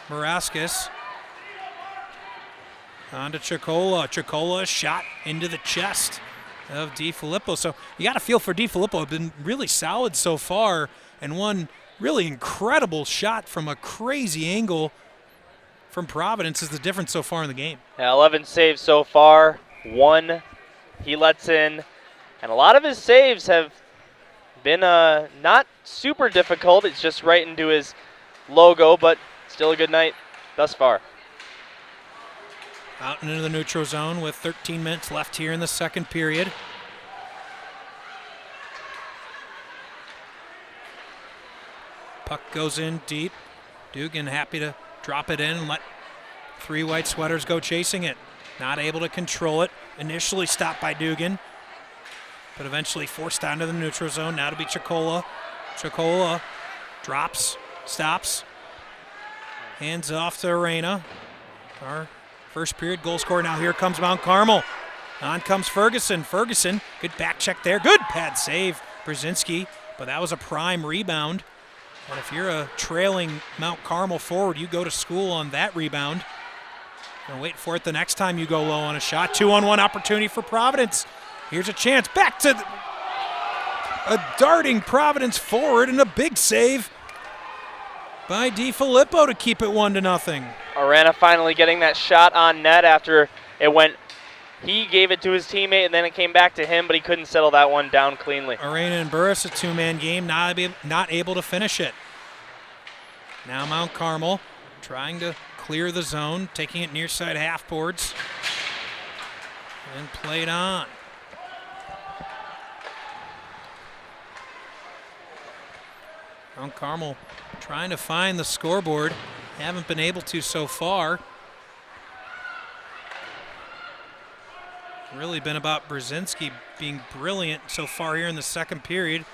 Speaker 1: Maraskis. On to Chicola. Chicola shot into the chest of DiFilippo. So you got to feel for DiFilippo. Been really solid so far, and one really incredible shot from a crazy angle from Providence is the difference so far in the game.
Speaker 2: Yeah, 11 saves so far. 1 he lets in, and a lot of his saves have been not super difficult. It's just right into his logo, but still a good night thus far.
Speaker 1: Out into the neutral zone with 13 minutes left here in the second period. Puck goes in deep. Dugan happy to drop it in and let 3 white sweaters go chasing it. Not able to control it. Initially stopped by Dugan, but eventually forced onto the neutral zone. Now to be Chicola. Chicola drops, stops, hands off to Arena. Our first period goal scorer. Now here comes Mount Carmel. On comes Ferguson. Ferguson, good back check there. Good pad save, Brzezinski, but that was a prime rebound And if you're a trailing Mount Carmel forward, you go to school on that rebound. And wait for it the next time you go low on a shot. 2-on-1 opportunity for Providence. Here's a chance. Back to a darting Providence forward and a big save by DiFilippo to keep it 1-0.
Speaker 2: Arana finally getting that shot on net after it went. He gave it to his teammate, and then it came back to him, but he couldn't settle that one down cleanly.
Speaker 1: Arana and Burris, a two-man game, not able to finish it. Now Mount Carmel trying to clear the zone, taking it near side half boards, and played on. Mount Carmel trying to find the scoreboard. Haven't been able to so far. Really been about Brzezinski being brilliant so far here in the second period,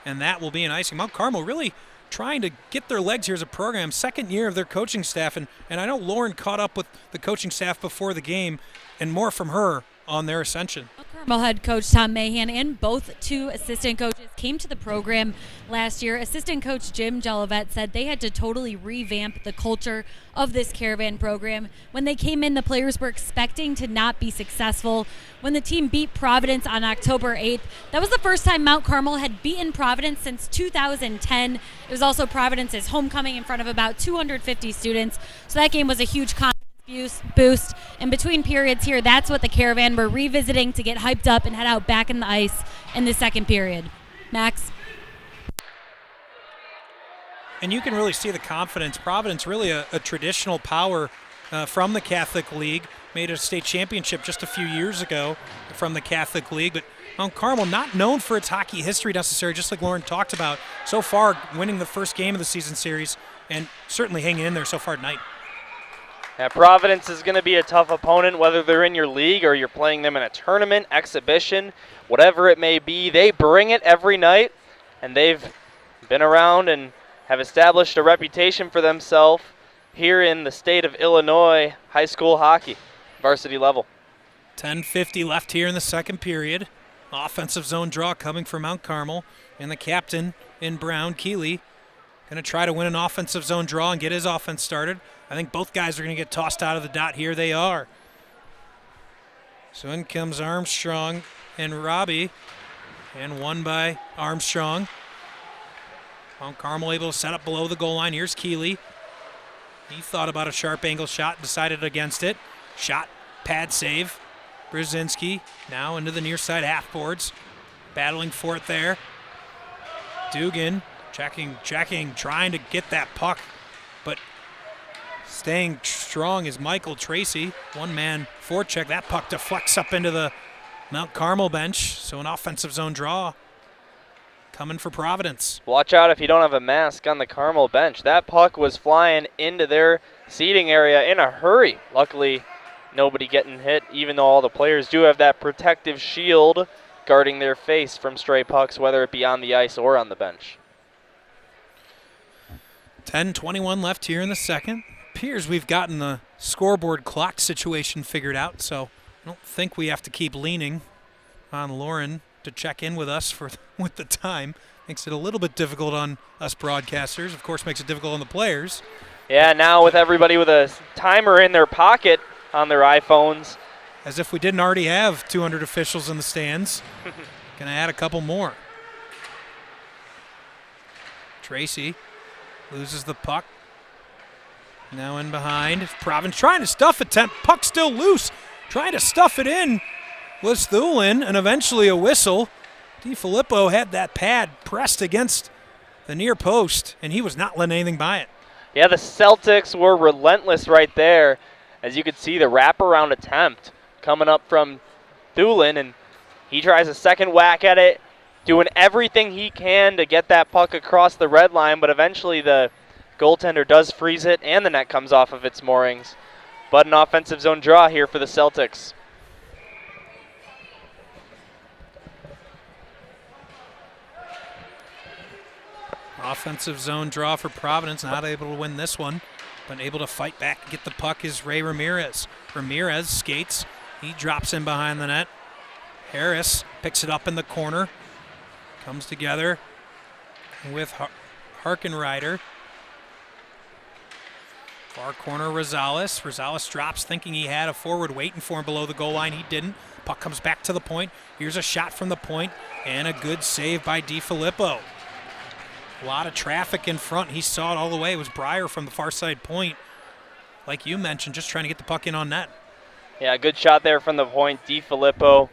Speaker 1: and that will be an icing. Mount Carmel really trying to get their legs here as a program. Second year of their coaching staff, and I know Lauren caught up with the coaching staff before the game, and more from her on their ascension.
Speaker 3: Carmel head coach Tom Mahan and both two assistant coaches came to the program last year. Assistant coach Jim Jolivet said they had to totally revamp the culture of this Caravan program. When they came in, the players were expecting to not be successful. When the team beat Providence on October 8th, that was the first time Mount Carmel had beaten Providence since 2010. It was also Providence's homecoming in front of about 250 students. So that game was a huge boost. In between periods here, that's what the Caravan were revisiting to get hyped up and head out back in the ice in the second period. Max?
Speaker 1: And you can really see the confidence. Providence, really a traditional power from the Catholic League, made a state championship just a few years ago from the Catholic League. But Mount Carmel, not known for its hockey history necessarily, just like Lauren talked about. So far, winning the first game of the season series and certainly hanging in there so far tonight.
Speaker 2: Yeah, Providence is going to be a tough opponent, whether they're in your league or you're playing them in a tournament, exhibition, whatever it may be. They bring it every night, and they've been around and have established a reputation for themselves here in the state of Illinois high school hockey, varsity level.
Speaker 1: 10:50 left here in the second period. Offensive zone draw coming from Mount Carmel, and the captain in brown, Keeley, going to try to win an offensive zone draw and get his offense started. I think both guys are going to get tossed out of the dot. Here they are. So in comes Armstrong and Robbie, and won by Armstrong. Mount Carmel able to set up below the goal line. Here's Keeley. He thought about a sharp angle shot, decided against it. Shot, pad save. Brzezinski now into the near side half boards. Battling for it there. Dugan checking, trying to get that puck, but staying strong is Michael Tracy. One-man forecheck. That puck deflects up into the Mount Carmel bench. So an offensive zone draw coming for Providence.
Speaker 2: Watch out if you don't have a mask on the Carmel bench. That puck was flying into their seating area in a hurry. Luckily, nobody getting hit, even though all the players do have that protective shield guarding their face from stray pucks, whether it be on the ice or on the bench.
Speaker 1: 10:21 left here in the second. Appears we've gotten the scoreboard clock situation figured out, so I don't think we have to keep leaning on Lauren to check in with us with the time. Makes it a little bit difficult on us broadcasters. Of course, makes it difficult on the players.
Speaker 2: Yeah, now with everybody with a timer in their pocket on their iPhones.
Speaker 1: As if we didn't already have 200 officials in the stands. Gonna add a couple more. Tracy loses the puck. Now in behind. Providence trying to stuff it. Puck still loose. Trying to stuff it in was Thulin, and eventually a whistle. DiFilippo had that pad pressed against the near post, and he was not letting anything by it.
Speaker 2: Yeah, the Celtics were relentless right there. As you could see, the wraparound attempt coming up from Thulin, and he tries a second whack at it, doing everything he can to get that puck across the red line, but eventually the goaltender does freeze it, and the net comes off of its moorings. But an offensive zone draw here for the Celtics.
Speaker 1: Offensive zone draw for Providence, not able to win this one, but able to fight back and get the puck is Ray Ramirez. Ramirez skates. He drops in behind the net. Harris picks it up in the corner. Comes together with Harkenrider. Far corner, Rosales. Rosales drops thinking he had a forward waiting for him below the goal line. He didn't. Puck comes back to the point. Here's a shot from the point and a good save by DiFilippo. A lot of traffic in front. He saw it all the way. It was Breyer from the far side point. Like you mentioned, just trying to get the puck in on net.
Speaker 2: Yeah, good shot there from the point. DiFilippo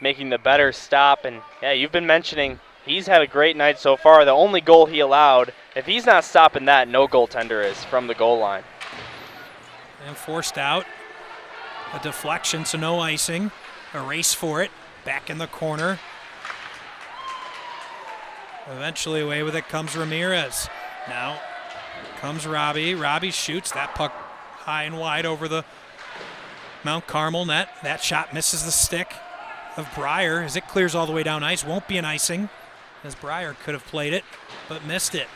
Speaker 2: making the better stop. And, yeah, you've been mentioning he's had a great night so far. The only goal he allowed, if he's not stopping that, no goaltender is from the goal line.
Speaker 1: And forced out. A deflection, so no icing. A race for it. Back in the corner. Eventually away with it comes Ramirez. Now comes Robbie. Robbie shoots that puck high and wide over the Mount Carmel net. That shot misses the stick of Breyer as it clears all the way down ice. Won't be an icing as Breyer could have played it but missed it.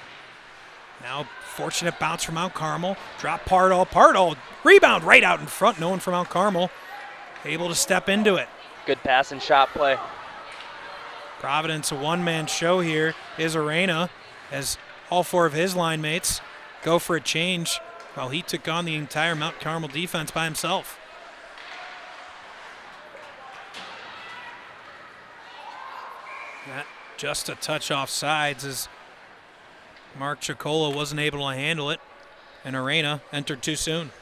Speaker 1: Now fortunate bounce from Mount Carmel. Drop Pardal. Pardal rebound right out in front. No one from Mount Carmel able to step into it.
Speaker 2: Good pass and shot play.
Speaker 1: Providence, a one-man show here, is Arena as all four of his line mates go for a change while he took on the entire Mount Carmel defense by himself. That just a touch off sides as Mark Chicola wasn't able to handle it, and Arena entered too soon.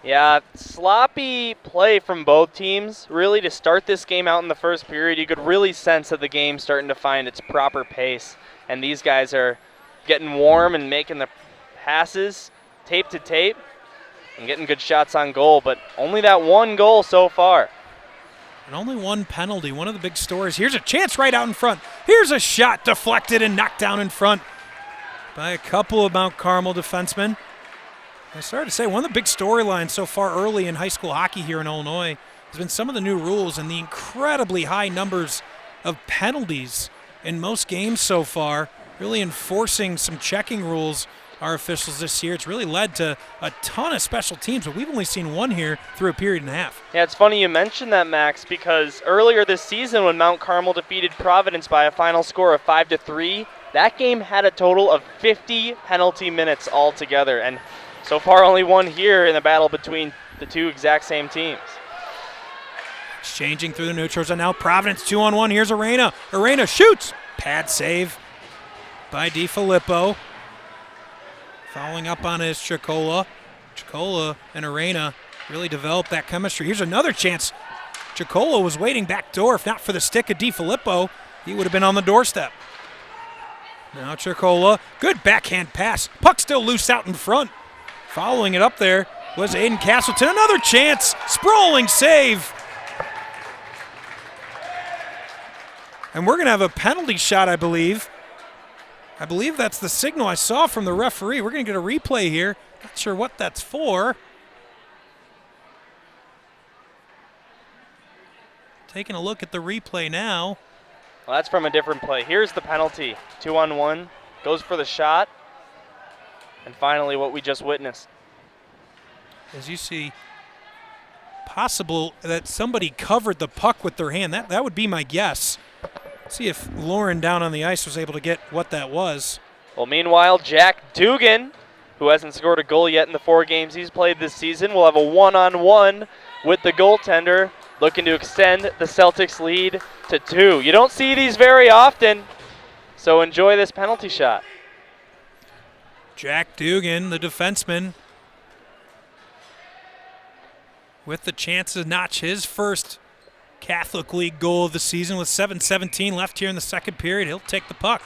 Speaker 2: Yeah, sloppy play from both teams. Really, to start this game out in the first period, you could really sense that the game's starting to find its proper pace. And these guys are getting warm and making the passes tape to tape and getting good shots on goal. But only that one goal so far.
Speaker 1: And only one penalty, one of the big stories. Here's a chance right out in front. Here's a shot deflected and knocked down in front by a couple of Mount Carmel defensemen. I started to say one of the big storylines so far early in high school hockey here in Illinois has been some of the new rules and the incredibly high numbers of penalties in most games so far, really enforcing some checking rules our officials this year. It's really led to a ton of special teams, but we've only seen one here through a period and a half.
Speaker 2: Yeah, it's funny you mentioned that, Max, because earlier this season when Mount Carmel defeated Providence by a final score of 5-3, that game had a total of 50 penalty minutes altogether, and so far only one here in the battle between the two exact same teams.
Speaker 1: Exchanging through the neutrals, and now Providence 2-on-1. Here's Arena. Arena shoots. Pad save by DiFilippo. Following up on his Chicola. Chicola and Arena really developed that chemistry. Here's another chance. Chicola was waiting back door. If not for the stick of DiFilippo, he would have been on the doorstep. Now Chicola, good backhand pass. Puck still loose out in front. Following it up there was Aiden Castleton. Another chance. Sprawling save. And we're going to have a penalty shot, I believe. I believe that's the signal I saw from the referee. We're going to get a replay here. Not sure what that's for. Taking a look at the replay now.
Speaker 2: Well, that's from a different play. Here's the penalty. 2-on-1. Goes for the shot. And finally, what we just witnessed.
Speaker 1: As you see, possible that somebody covered the puck with their hand. That would be my guess. See if Lauren down on the ice was able to get what that was.
Speaker 2: Well, meanwhile, Jack Dugan, who hasn't scored a goal yet in the 4 games he's played this season, will have a one-on-one with the goaltender, looking to extend the Celtics lead to 2. You don't see these very often, so enjoy this penalty shot.
Speaker 1: Jack Dugan, the defenseman, with the chance to notch his first Catholic League goal of the season with 7:17 left here in the second period. He'll take the puck.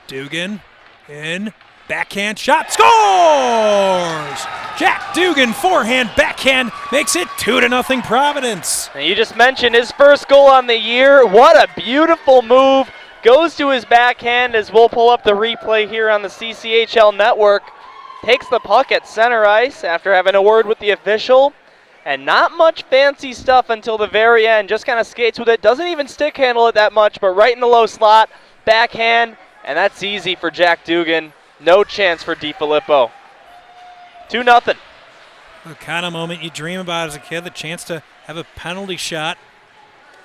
Speaker 1: Dugan in, backhand shot, scores! Jack Dugan, forehand, backhand, makes it 2-0 Providence.
Speaker 2: And you just mentioned his first goal on the year. What a beautiful move. Goes to his backhand as we'll pull up the replay here on the CCHL network. Takes the puck at center ice after having a word with the official. And not much fancy stuff until the very end. Just kind of skates with it. Doesn't even stick handle it that much, but right in the low slot. Backhand, and that's easy for Jack Dugan. No chance for DiFilippo. 2-0.
Speaker 1: The kind of moment you dream about as a kid, the chance to have a penalty shot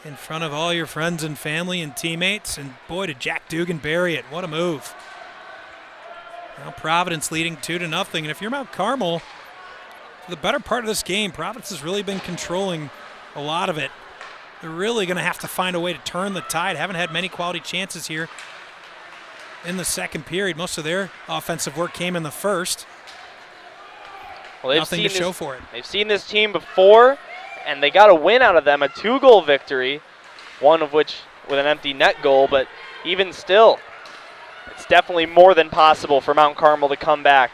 Speaker 1: in front of all your friends and family and teammates. And boy, did Jack Dugan bury it. What a move. Now Providence leading 2-0. And if you're Mount Carmel, for the better part of this game, Providence has really been controlling a lot of it. They're really going to have to find a way to turn the tide. Haven't had many quality chances here in the second period. Most of their offensive work came in the first.
Speaker 2: Well,
Speaker 1: nothing to show for it.
Speaker 2: They've seen this team before, and they got a win out of them, a 2-goal victory, one of which with an empty net goal, but even still, it's definitely more than possible for Mount Carmel to come back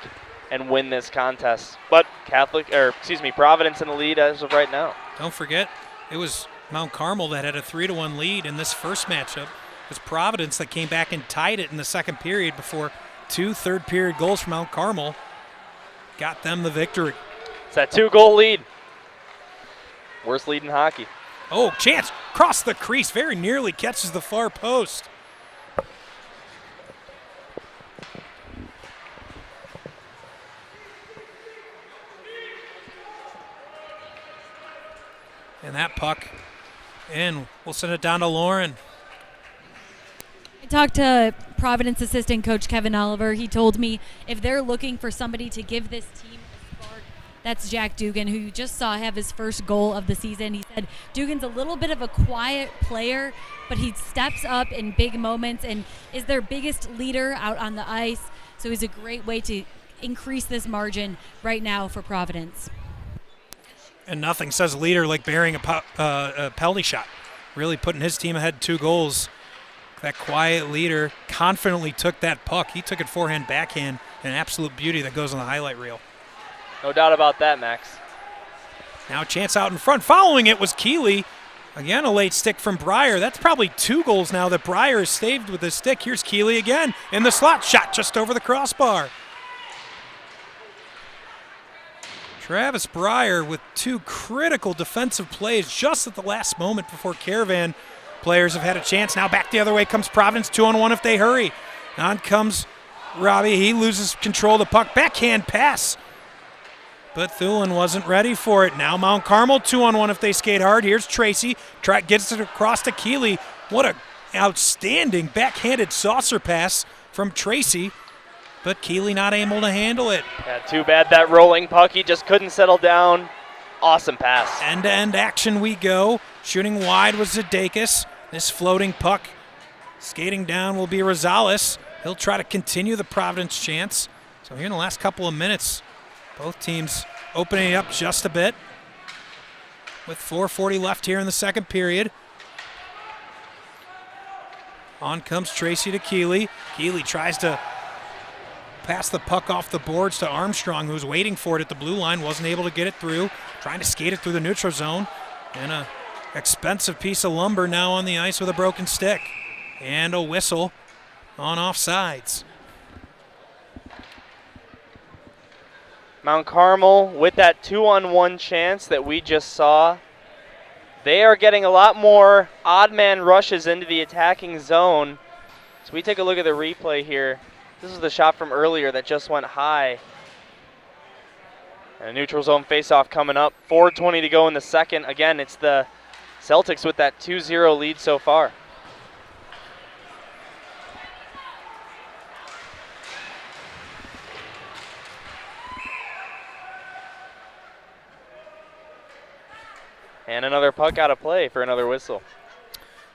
Speaker 2: and win this contest. But Providence in the lead as of right now.
Speaker 1: Don't forget, it was Mount Carmel that had a 3-1 lead in this first matchup. It was Providence that came back and tied it in the second period before 2 third-period goals from Mount Carmel got them the victory.
Speaker 2: It's that 2-goal lead. Worst lead in hockey.
Speaker 1: Oh, chance. Cross the crease. Very nearly catches the far post. And that puck in. We'll send it down to Lauren.
Speaker 3: I talked to Providence assistant coach Kevin Oliver. He told me if they're looking for somebody to give this team a spark, that's Jack Dugan, who you just saw have his first goal of the season. He said Dugan's a little bit of a quiet player, but he steps up in big moments and is their biggest leader out on the ice. So he's a great way to increase this margin right now for Providence.
Speaker 1: And nothing says leader like burying a penalty shot. Really putting his team ahead 2 goals. That quiet leader confidently took that puck. He took it forehand, backhand, an absolute beauty that goes on the highlight reel.
Speaker 2: No doubt about that, Max.
Speaker 1: Now a chance out in front. Following it was Keeley. Again, a late stick from Breyer. That's probably 2 goals now that Breyer has saved with his stick. Here's Keeley again in the slot. Shot just over the crossbar. Travis Breyer with 2 critical defensive plays just at the last moment before Caravan players have had a chance. Now back the other way comes Providence, 2-on-1 if they hurry. On comes Robbie. He loses control of the puck. Backhand pass. But Thulin wasn't ready for it. Now Mount Carmel, 2-on-1 if they skate hard. Here's Tracy. Gets it across to Keeley. What an outstanding backhanded saucer pass from Tracy. But Keeley not able to handle it.
Speaker 2: Yeah, too bad that rolling puck. He just couldn't settle down. Awesome pass.
Speaker 1: End-to-end action we go. Shooting wide was Zadakis. This floating puck skating down will be Rosales. He'll try to continue the Providence chance. So here in the last couple of minutes, both teams opening it up just a bit. With 4:40 left here in the second period. On comes Tracy to Keeley. Keeley tries to pass the puck off the boards to Armstrong, who's waiting for it at the blue line. Wasn't able to get it through. Trying to skate it through the neutral zone. And a expensive piece of lumber now on the ice with a broken stick. And a whistle on offsides.
Speaker 2: Mount Carmel with that 2-on-1 chance that we just saw. They are getting a lot more odd man rushes into the attacking zone. So we take a look at the replay here. This is the shot from earlier that just went high. And a neutral zone faceoff coming up. 4:20 to go in the second. Again, it's the Celtics with that 2-0 lead so far. And another puck out of play for another whistle.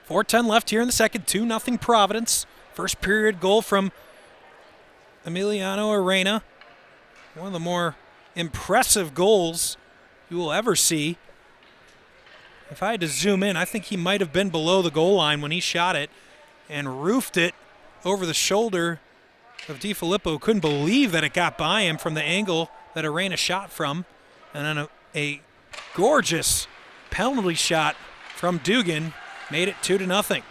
Speaker 1: 4:10 left here in the second. 2-0 Providence. First period goal from Emiliano Arena. One of the more impressive goals you will ever see. If I had to zoom in, I think he might have been below the goal line when he shot it and roofed it over the shoulder of DiFilippo. Couldn't believe that it got by him from the angle that Arena shot from. And then a gorgeous penalty shot from Dugan made it 2-0.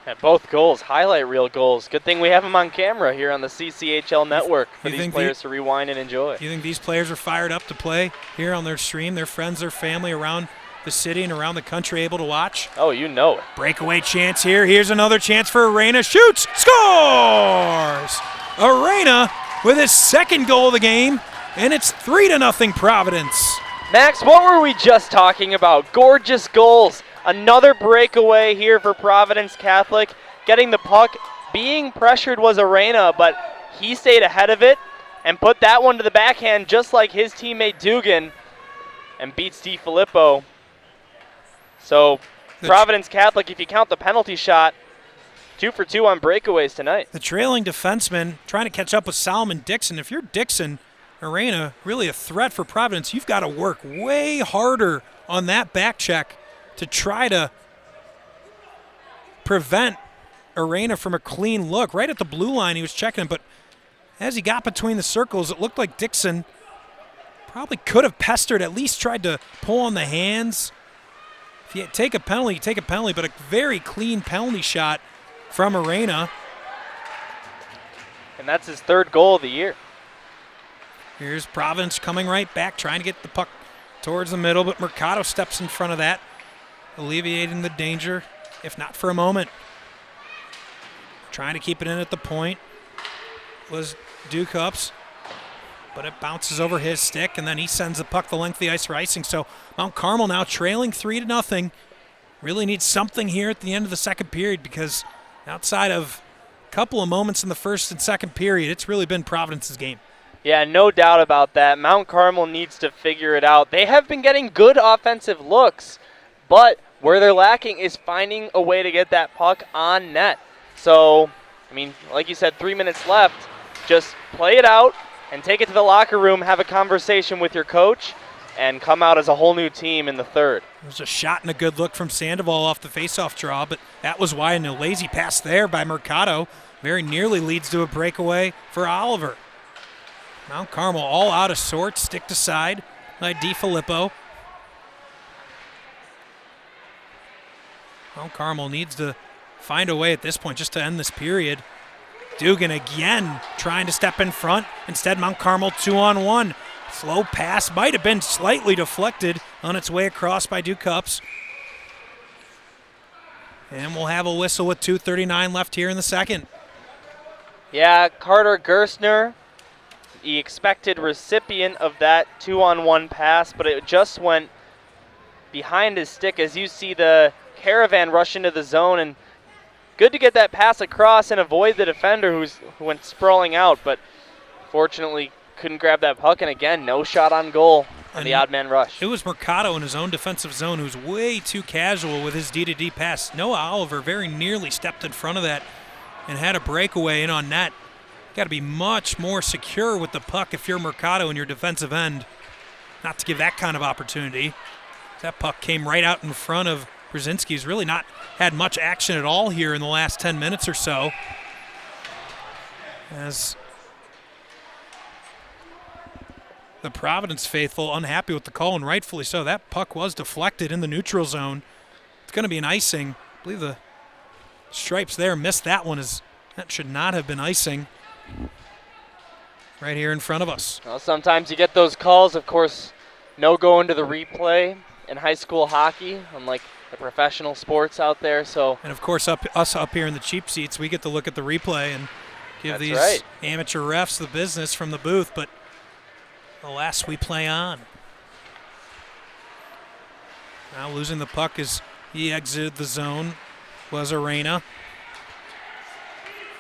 Speaker 2: And both goals, highlight reel goals. Good thing we have them on camera here on the CCHL network for these players to rewind and enjoy.
Speaker 1: You think these players are fired up to play here on their stream? Their friends, their family around the city and around the country able to watch?
Speaker 2: Oh, you know it.
Speaker 1: Breakaway chance here. Here's another chance for Arena. Shoots! Scores! Arena with his second goal of the game, and it's 3-0 Providence.
Speaker 2: Max, what were we just talking about? Gorgeous goals. Another breakaway here for Providence Catholic. Getting the puck, being pressured was Arena, but he stayed ahead of it and put that one to the backhand just like his teammate Dugan and beats DiFilippo. So Providence Catholic, if you count the penalty shot, 2 for 2 on breakaways tonight.
Speaker 1: The trailing defenseman trying to catch up with Solomon Dixon. If you're Dixon, Arena, really a threat for Providence, you've got to work way harder on that back check to try to prevent Arena from a clean look. Right at the blue line he was checking him, but as he got between the circles, it looked like Dixon probably could have pestered, at least tried to pull on the hands. If you take a penalty, you take a penalty, but a very clean penalty shot from Arena.
Speaker 2: And that's his 3rd goal of the year.
Speaker 1: Here's Providence coming right back, trying to get the puck towards the middle, but Mercado steps in front of that, alleviating the danger, if not for a moment. Trying to keep it in at the point was Ducups, but it bounces over his stick, and then he sends the puck the length of the ice for icing. So Mount Carmel now trailing 3-0. Really needs something here at the end of the second period, because outside of a couple of moments in the first and second period, it's really been Providence's game.
Speaker 2: Yeah, no doubt about that. Mount Carmel needs to figure it out. They have been getting good offensive looks, but where they're lacking is finding a way to get that puck on net. So, I mean, like you said, 3 minutes left. Just play it out and take it to the locker room, have a conversation with your coach, and come out as a whole new team in the third.
Speaker 1: There's a shot and a good look from Sandoval off the faceoff draw, but that was why, and a lazy pass there by Mercado very nearly leads to a breakaway for Oliver. Mount Carmel all out of sorts, stick to side by DiFilippo. Mount Carmel needs to find a way at this point just to end this period. Dugan again trying to step in front. Instead, Mount Carmel 2-on-1. Slow pass, might have been slightly deflected on its way across by Ducups. And we'll have a whistle with 2:39 left here in the second.
Speaker 2: Yeah, Carter Gerstner, the expected recipient of that 2-on-1 pass, but it just went behind his stick as you see the Caravan rush into the zone, and good to get that pass across and avoid the defender who went sprawling out, but fortunately couldn't grab that puck, and again, no shot on goal on the odd man rush.
Speaker 1: It was Mercado in his own defensive zone who's way too casual with his D-to-D pass. Noah Oliver very nearly stepped in front of that and had a breakaway in on net. Got to be much more secure with the puck if you're Mercado in your defensive end, not to give that kind of opportunity. That puck came right out in front of Brzezinski, who's really not had much action at all here in the last 10 minutes or so. As the Providence faithful unhappy with the call, and rightfully so. That puck was deflected in the neutral zone. It's going to be an icing. I believe the stripes there missed that one. That should not have been icing. Right here in front of us.
Speaker 2: Well, sometimes you get those calls. Of course, no going to the replay in high school hockey, unlike the professional sports out there. So,
Speaker 1: and of course, us up here in the cheap seats, we get to look at the replay and give these amateur refs the business from the booth. But alas, we play on. Now losing the puck as he exited the zone was Arena.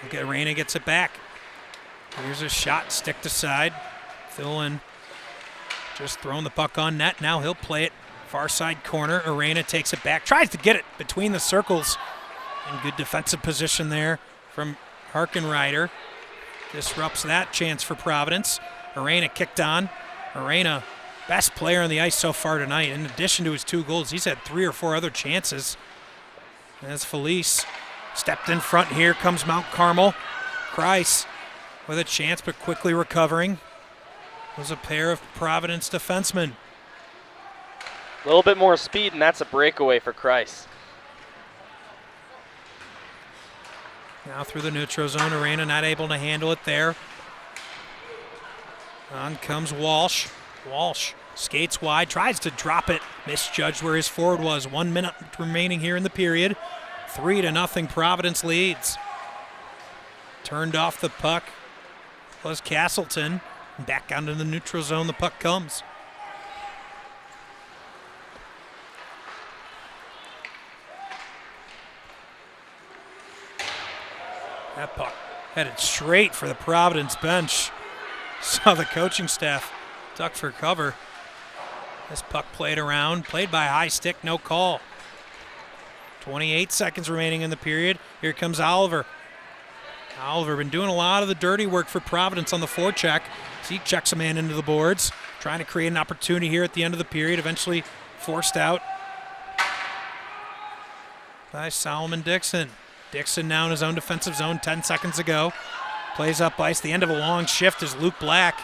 Speaker 1: Okay, Arena gets it back. Here's a shot, stick to side. Thillen just throwing the puck on net. Now he'll play it far side corner. Arena takes it back, tries to get it between the circles. And good defensive position there from Harkenrider. Disrupts that chance for Providence. Arena kicked on. Arena, best player on the ice so far tonight. In addition to his 2 goals, he's had 3 or 4 other chances. As Felice stepped in front, here comes Mount Carmel. Kreis with a chance, but quickly recovering. It was a pair of Providence defensemen.
Speaker 2: A little bit more speed, and that's a breakaway for Kreis.
Speaker 1: Now through the neutral zone, Arena not able to handle it there. On comes Walsh. Walsh skates wide, tries to drop it. Misjudged where his forward was. 1 minute remaining here in the period. 3-0 Providence leads. Turned off the puck was Castleton. Back down to the neutral zone the puck comes. That puck headed straight for the Providence bench. Saw the coaching staff duck for cover. This puck played around, played by high stick, no call. 28 seconds remaining in the period. Here comes Oliver. Oliver been doing a lot of the dirty work for Providence on the forecheck. So he checks a man into the boards, trying to create an opportunity here at the end of the period, eventually forced out by Solomon Dixon. Dixon now in his own defensive zone, 10 seconds to go. Plays up ice. The end of a long shift is Luke Black.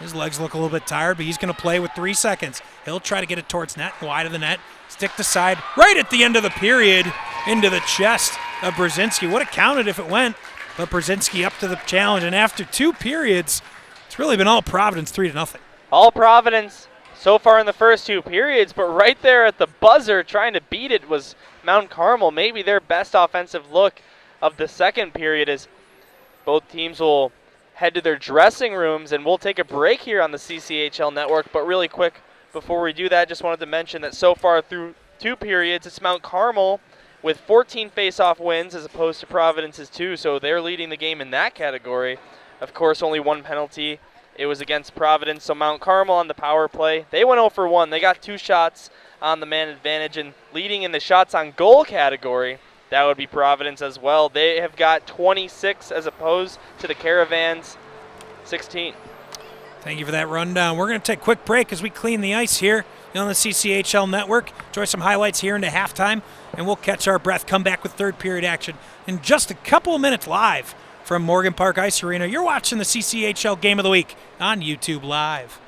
Speaker 1: His legs look a little bit tired, but he's going to play with 3 seconds. He'll try to get it towards net, wide of the net. Stick to side, right at the end of the period, into the chest of Brzezinski. Would have counted if it went, but Brzezinski up to the challenge. And after 2 periods, it's really been all Providence, 3-0.
Speaker 2: All Providence so far in the first 2 periods, but right there at the buzzer trying to beat it was Mount Carmel. Maybe their best offensive look of the second period as both teams will head to their dressing rooms, and we'll take a break here on the CCHL network. But really quick, before we do that, just wanted to mention that so far through 2 periods, it's Mount Carmel with 14 face-off wins as opposed to Providence's 2, so they're leading the game in that category. Of course, only 1 penalty. It was against Providence, so Mount Carmel on the power play. They went 0 for 1. They got 2 shots on the man advantage, and leading in the shots on goal category, that would be Providence as well. They have got 26 as opposed to the Caravans' 16.
Speaker 1: Thank you for that rundown. We're going to take a quick break as we clean the ice here on the CCHL network. Enjoy some highlights here into halftime, and we'll catch our breath. Come back with third period action in just a couple of minutes live from Morgan Park Ice Arena. You're watching the CCHL Game of the Week on YouTube Live.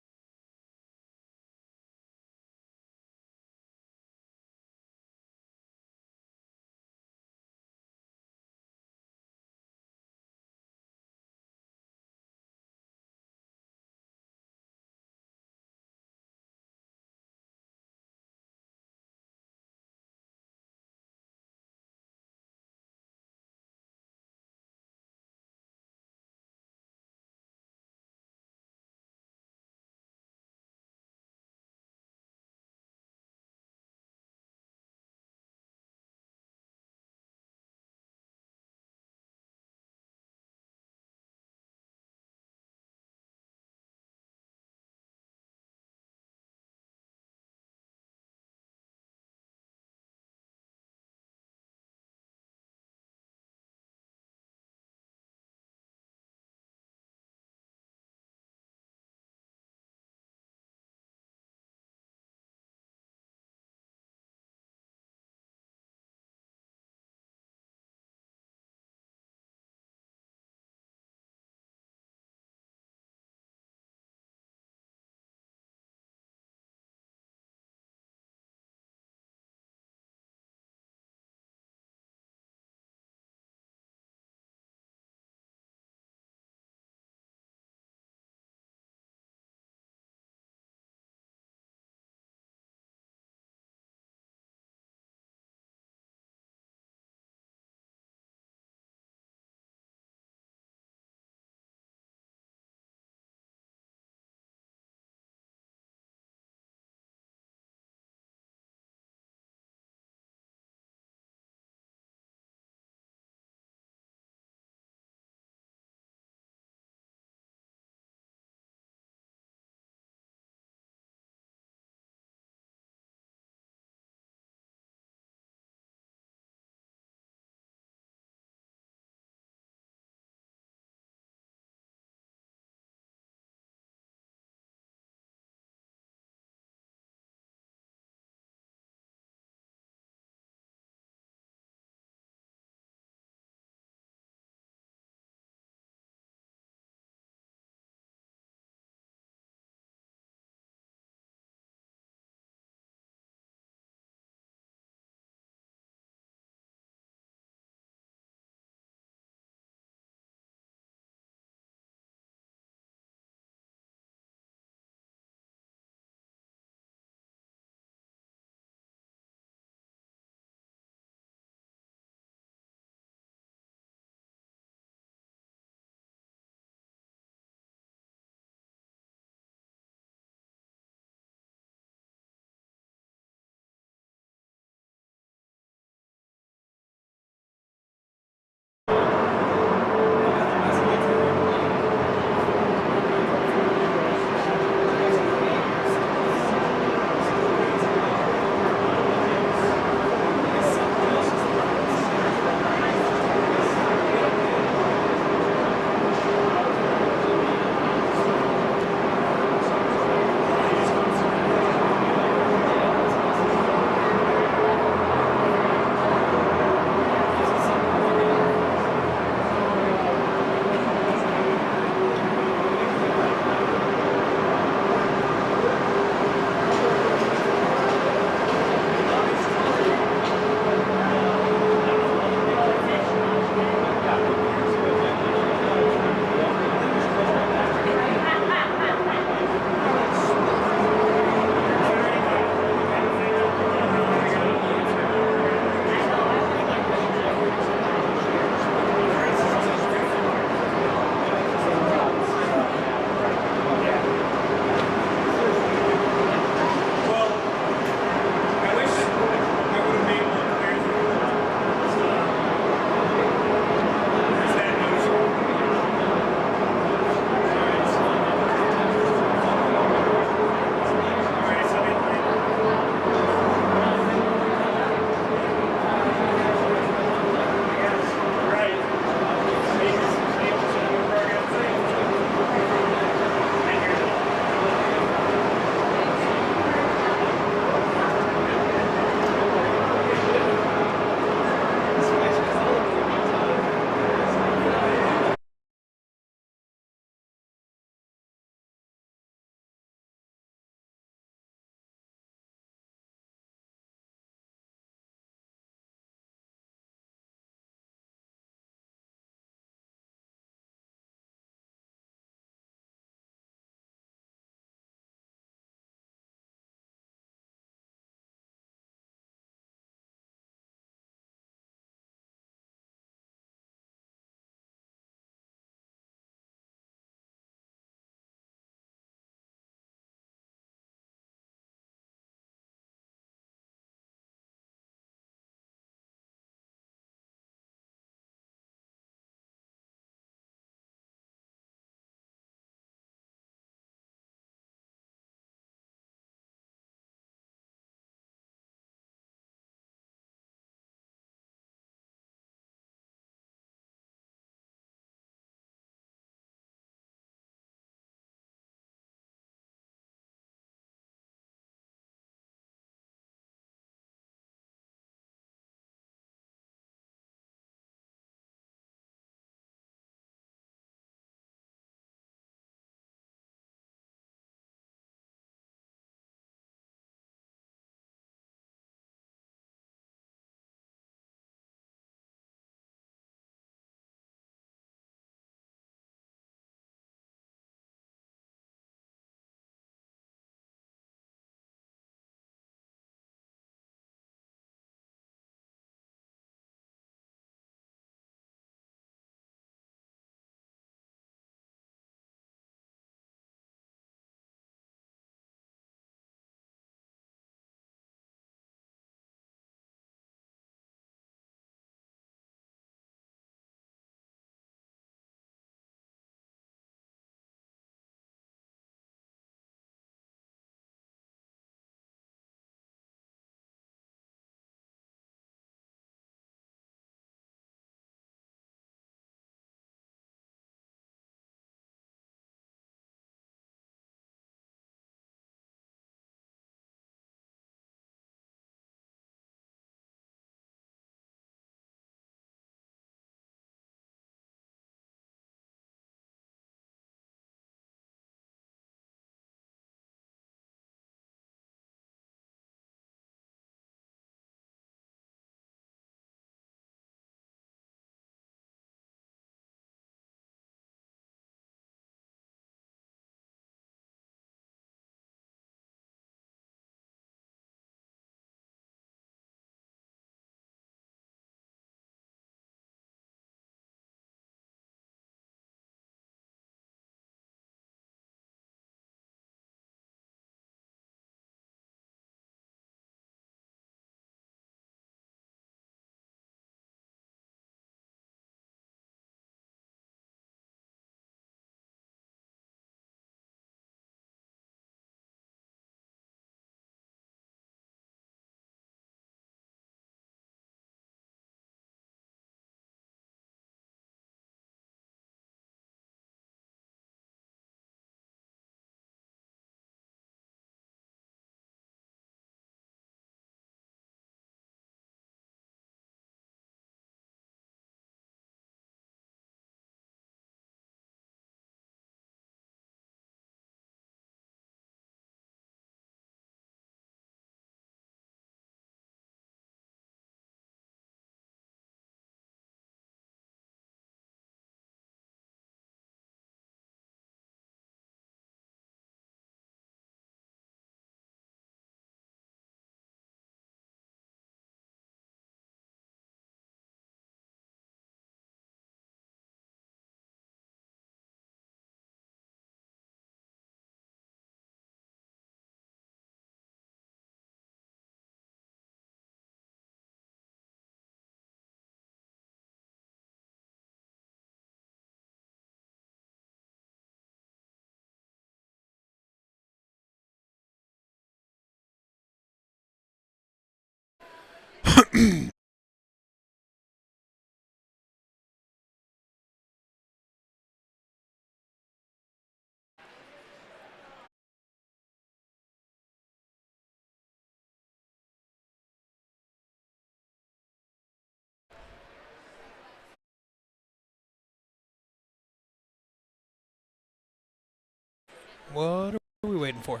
Speaker 1: What are we waiting for?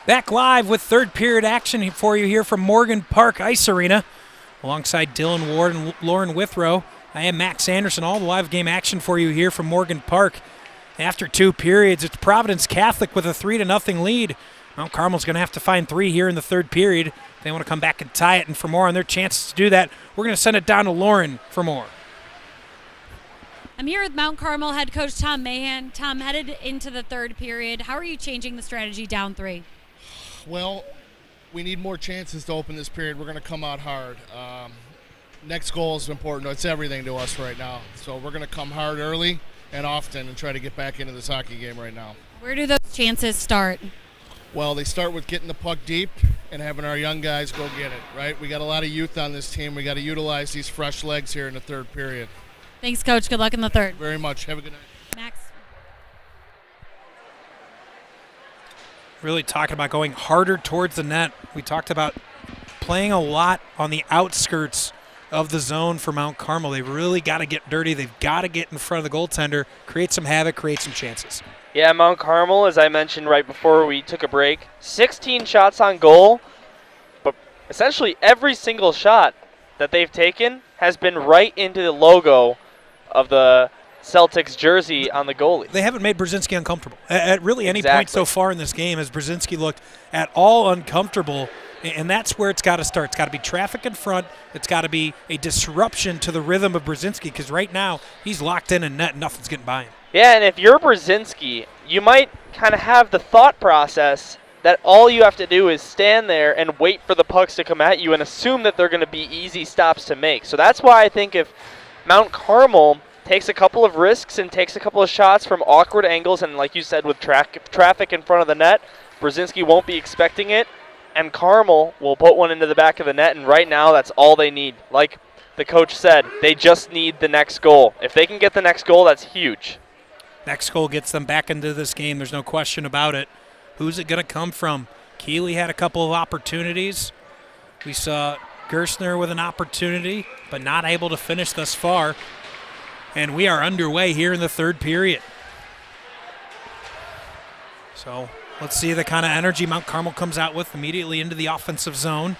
Speaker 1: Back live with third period action for you here from Morgan Park Ice Arena. Alongside Dylan Ward and Lauren Withrow, I am Max Anderson. All the live game action for you here from Morgan Park. After 2 periods, it's Providence Catholic with a 3-0 lead. Mount Carmel's going to have to find 3 here in the third period. They want to come back and tie it, and for more on their chances to do that, we're going to send it down to Lauren for more.
Speaker 3: I'm here with Mount Carmel head coach Tom Mahan. Tom, headed into the third period, how are you changing the strategy down 3?
Speaker 5: Well, we need more chances to open this period. We're going to come out hard. Next goal is important. It's everything to us right now. So we're going to come hard early and often and try to get back into this hockey game right now.
Speaker 3: Where do those chances start?
Speaker 5: Well, they start with getting the puck deep and having our young guys go get it, right? We got a lot of youth on this team. We got to utilize these fresh legs here in the third period.
Speaker 3: Thanks, Coach. Good luck in the third.
Speaker 5: Very much. Have a good night.
Speaker 3: Max.
Speaker 1: Really talking about going harder towards the net. We talked about playing a lot on the outskirts of the zone for Mount Carmel. They really got to get dirty. They've got to get in front of the goaltender, create some havoc, create some chances.
Speaker 2: Yeah, Mount Carmel, as I mentioned right before we took a break, 16 shots on goal, but essentially every single shot that they've taken has been right into the logo of the Celtics jersey on the goalie.
Speaker 1: They haven't made Brzezinski uncomfortable. At really any point so far in this game has Brzezinski looked at all uncomfortable, and that's where it's got to start. It's got to be traffic in front. It's got to be a disruption to the rhythm of Brzezinski, because right now he's locked in net and nothing's getting by him.
Speaker 2: Yeah, and if you're Brzezinski, you might kind of have the thought process that all you have to do is stand there and wait for the pucks to come at you and assume that they're going to be easy stops to make. So that's why I think if Mount Carmel takes a couple of risks and takes a couple of shots from awkward angles, and like you said, with traffic in front of the net, Brzezinski won't be expecting it, and Carmel will put one into the back of the net, and right now that's all they need. Like the coach said, they just need the next goal. If they can get the next goal, that's huge.
Speaker 1: Next goal gets them back into this game. There's no question about it. Who's it going to come from? Keeley had a couple of opportunities. We saw Gerstner with an opportunity, but not able to finish thus far. And we are underway here in the third period. So let's see the kind of energy Mount Carmel comes out with immediately into the offensive zone.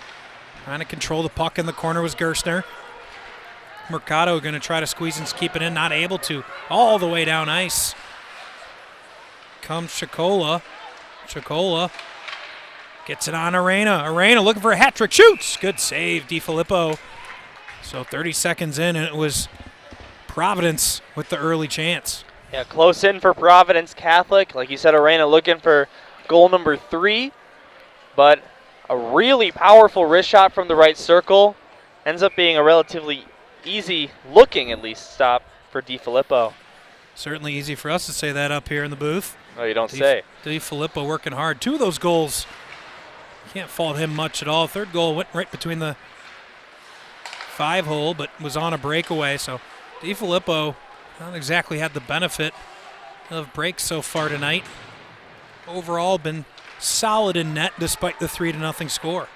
Speaker 1: Trying to control the puck in the corner was Gerstner. Mercado going to try to squeeze and keep it in, not able to. All the way down ice comes Chicola. Chicola gets it on Arena. Arena looking for a hat trick. Shoots! Good save, DiFilippo. So 30 seconds in, and it was Providence with the early chance.
Speaker 2: Yeah, close in for Providence Catholic. Like you said, Arena looking for goal number 3. But a really powerful wrist shot from the right circle. Ends up being a relatively easy looking, at least, stop for DiFilippo.
Speaker 1: Certainly easy for us to say that up here in the booth.
Speaker 2: Oh, you don't say.
Speaker 1: DiFilippo working hard. 2 of those goals, can't fault him much at all. Third goal went right between the 5-hole, but was on a breakaway. So DiFilippo not exactly had the benefit of breaks so far tonight. Overall, been solid in net despite the 3-0 score.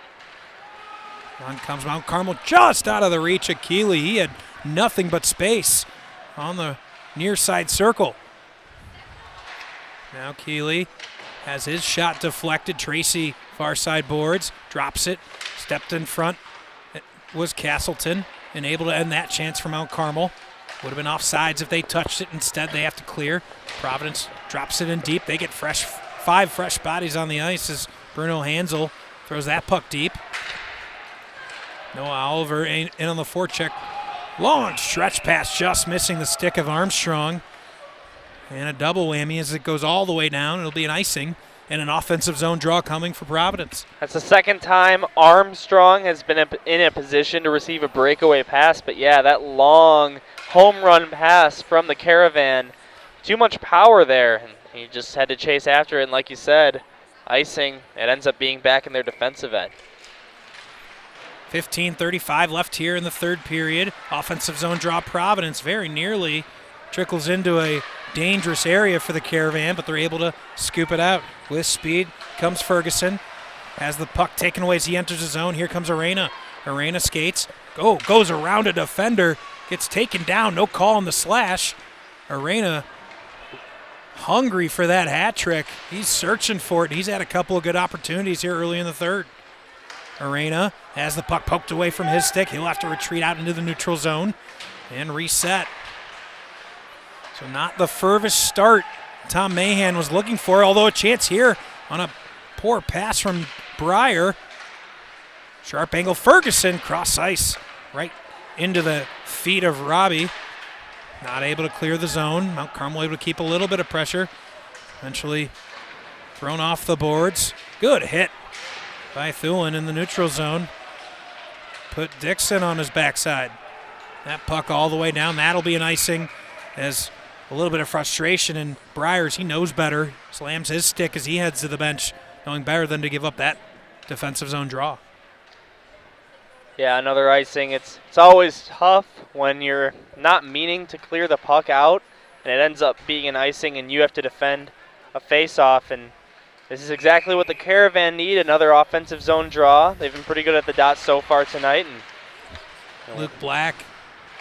Speaker 1: On comes Mount Carmel, just out of the reach of Keeley. He had nothing but space on the near side circle. Now Keeley has his shot deflected. Tracy, far side boards, drops it, stepped in front. It was Castleton, and able to end that chance for Mount Carmel. Would have been offsides if they touched it. Instead, they have to clear. Providence drops it in deep. They get 5 fresh bodies on the ice as Bruno Hansel throws that puck deep. Noah Oliver in on the forecheck. Long stretch pass, just missing the stick of Armstrong. And a double whammy as it goes all the way down. It'll be an icing and an offensive zone draw coming for Providence.
Speaker 2: That's the second time Armstrong has been in a position to receive a breakaway pass. But yeah, that long home run pass from the Caravan. Too much power there. And he just had to chase after it. And like you said, icing. It ends up being back in their defensive end.
Speaker 1: 15:35 left here in the third period. Offensive zone draw Providence very nearly trickles into a dangerous area for the Caravan, but they're able to scoop it out. With speed comes Ferguson. Has the puck taken away as he enters the zone. Here comes Arena. Arena skates. Goes around a defender. Gets taken down. No call on the slash. Arena hungry for that hat trick. He's searching for it. He's had a couple of good opportunities here early in the third. Arena has the puck poked away from his stick. He'll have to retreat out into the neutral zone and reset. So not the furthest start Tom Mahan was looking for, although a chance here on a poor pass from Breyer. Sharp angle Ferguson, cross ice right into the feet of Robbie. Not able to clear the zone. Mount Carmel able to keep a little bit of pressure. Eventually thrown off the boards. Good hit by Thulin in the neutral zone. Put Dixon on his backside. That puck all the way down. That'll be an icing as a little bit of frustration. And Briers, he knows better. Slams his stick as he heads to the bench, knowing better than to give up that defensive zone draw.
Speaker 2: Yeah, another icing. It's always tough when you're not meaning to clear the puck out and it ends up being an icing and you have to defend a face-off. And this is exactly what the Caravan need, another offensive zone draw. They've been pretty good at the dot so far tonight. And
Speaker 1: Luke Black,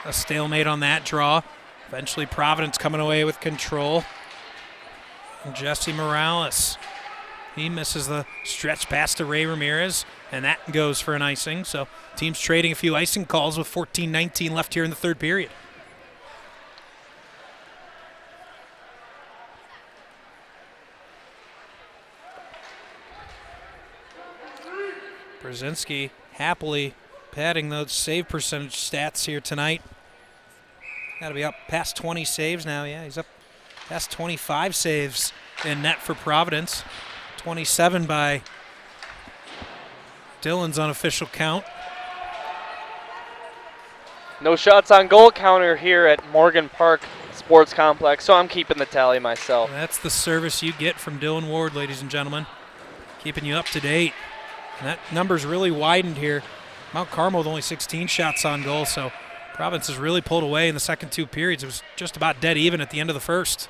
Speaker 1: a stalemate on that draw. Eventually Providence coming away with control. And Jesse Morales, he misses the stretch pass to Ray Ramirez, and that goes for an icing. So teams trading a few icing calls with 14:19 left here in the third period. Brzezinski happily padding those save percentage stats here tonight. Got to be up past 20 saves now. Yeah, he's up past 25 saves in net for Providence. 27 by Dillon's unofficial count.
Speaker 2: no shots on goal counter here at Morgan Park Sports Complex, so I'm keeping the tally myself.
Speaker 1: That's the service you get from Dylan Ward, ladies and gentlemen. Keeping you up to date. And that number's really widened here. Mount Carmel with only 16 shots on goal, so Providence has really pulled away in the second two periods. It was just about dead even at the end of the first.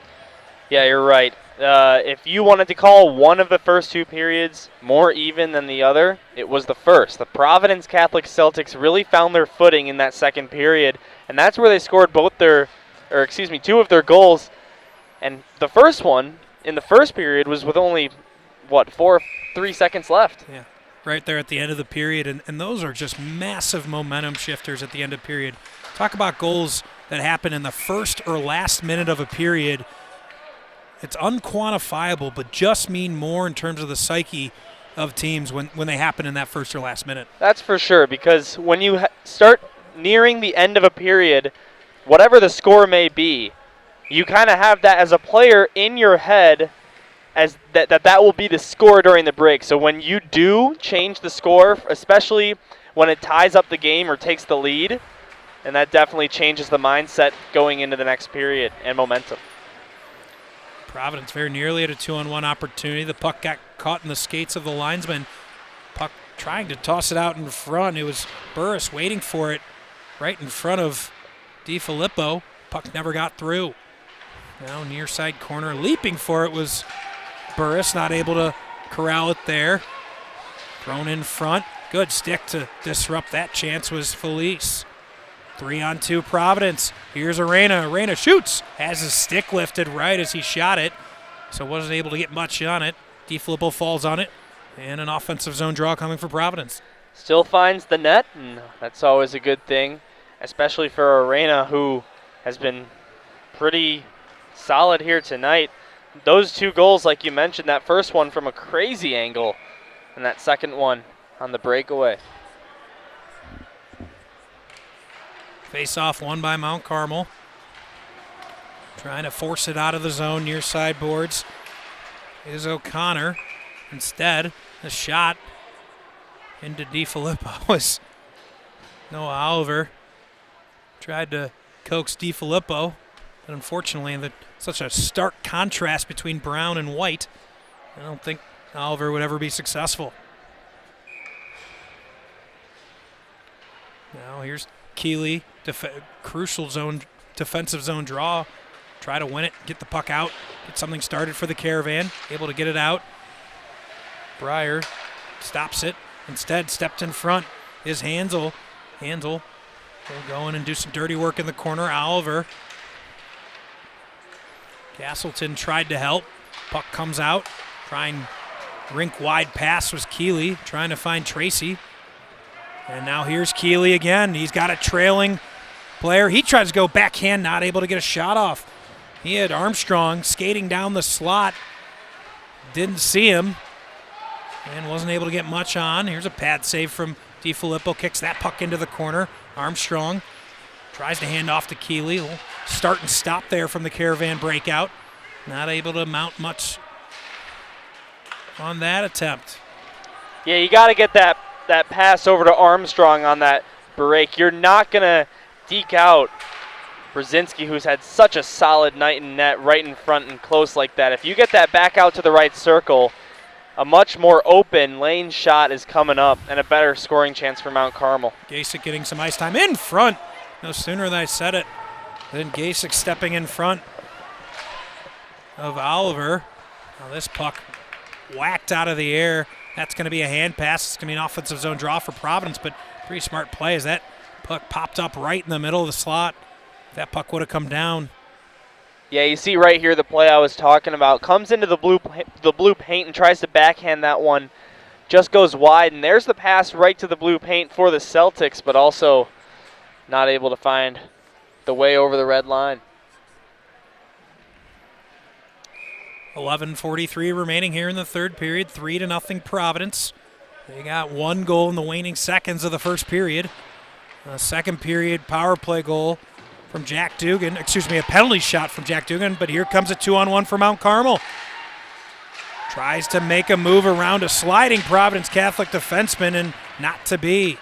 Speaker 2: Yeah, you're right. If you wanted to call one of the first two periods more even than the other, it was the first. The Providence Catholic Celtics really found their footing in that second period, and that's where they scored two of their goals. And the first one in the first period was with only, 3 seconds left.
Speaker 1: Yeah, right there at the end of the period, and those are just massive momentum shifters at the end of the period. Talk about goals that happen in the first or last minute of a period. It's unquantifiable, but just mean more in terms of the psyche of teams when they happen in that first or last minute.
Speaker 2: That's for sure, because when you start nearing the end of a period, whatever the score may be, you kind of have that as a player in your head as that will be the score during the break. So when you do change the score, especially when it ties up the game or takes the lead, and that definitely changes the mindset going into the next period and momentum.
Speaker 1: Providence very nearly had a 2-on-1 opportunity. The puck got caught in the skates of the linesman. Puck trying to toss it out in front. It was Burris waiting for it right in front of DiFilippo. Puck never got through. Now near side corner, leaping for it was Burris, not able to corral it there. Thrown in front. Good stick to disrupt that chance was Felice. 3-on-2 Providence. Here's Arena. Arena shoots. Has his stick lifted right as he shot it, so wasn't able to get much on it. DiFilippo falls on it, and an offensive zone draw coming for Providence.
Speaker 2: Still finds the net, and that's always a good thing, especially for Arena, who has been pretty solid here tonight. Those two goals, like you mentioned, that first one from a crazy angle, and that second one on the breakaway.
Speaker 1: Face-off won by Mount Carmel. Trying to force it out of the zone near sideboards is O'Connor. Instead, a shot into DiFilippo was Noah Oliver. Tried to coax DiFilippo, but unfortunately, such a stark contrast between brown and white, I don't think Oliver would ever be successful. Now here's Keeley, crucial defensive zone draw. Try to win it, get the puck out, get something started for the Caravan. Able to get it out. Breyer stops it. Instead, stepped in front is Hansel. Hansel will go in and do some dirty work in the corner. Oliver. Castleton tried to help. Puck comes out. Trying rink wide pass was Keeley, trying to find Tracy. And now here's Keeley again. He's got a trailing player. He tries to go backhand, not able to get a shot off. He had Armstrong skating down the slot. Didn't see him and wasn't able to get much on. Here's a pad save from DiFilippo. Kicks that puck into the corner. Armstrong tries to hand off to Keeley. Start and stop there from the Caravan breakout. Not able to mount much on that attempt.
Speaker 2: Yeah, you got to get that pass over to Armstrong on that break. You're not going to deke out Brzezinski, who's had such a solid night in net right in front and close like that. If you get that back out to the right circle, a much more open lane shot is coming up and a better scoring chance for Mount Carmel.
Speaker 1: Gasick getting some ice time in front. No sooner than I said it than Gasick stepping in front of Oliver. Now this puck whacked out of the air. That's going to be a hand pass. It's going to be an offensive zone draw for Providence, but pretty smart play as that puck popped up right in the middle of the slot. If that puck would have come down.
Speaker 2: Yeah, you see right here the play I was talking about. Comes into the blue paint and tries to backhand that one. Just goes wide, and there's the pass right to the blue paint for the Celtics, but also not able to find the way over the red line.
Speaker 1: 11:43 remaining here in the third period. 3-0 Providence. They got one goal in the waning seconds of the first period. A second period power play goal from Jack Dugan. A penalty shot from Jack Dugan, but here comes a 2-on-1 for Mount Carmel. Tries to make a move around a sliding Providence Catholic defenseman, and not to be.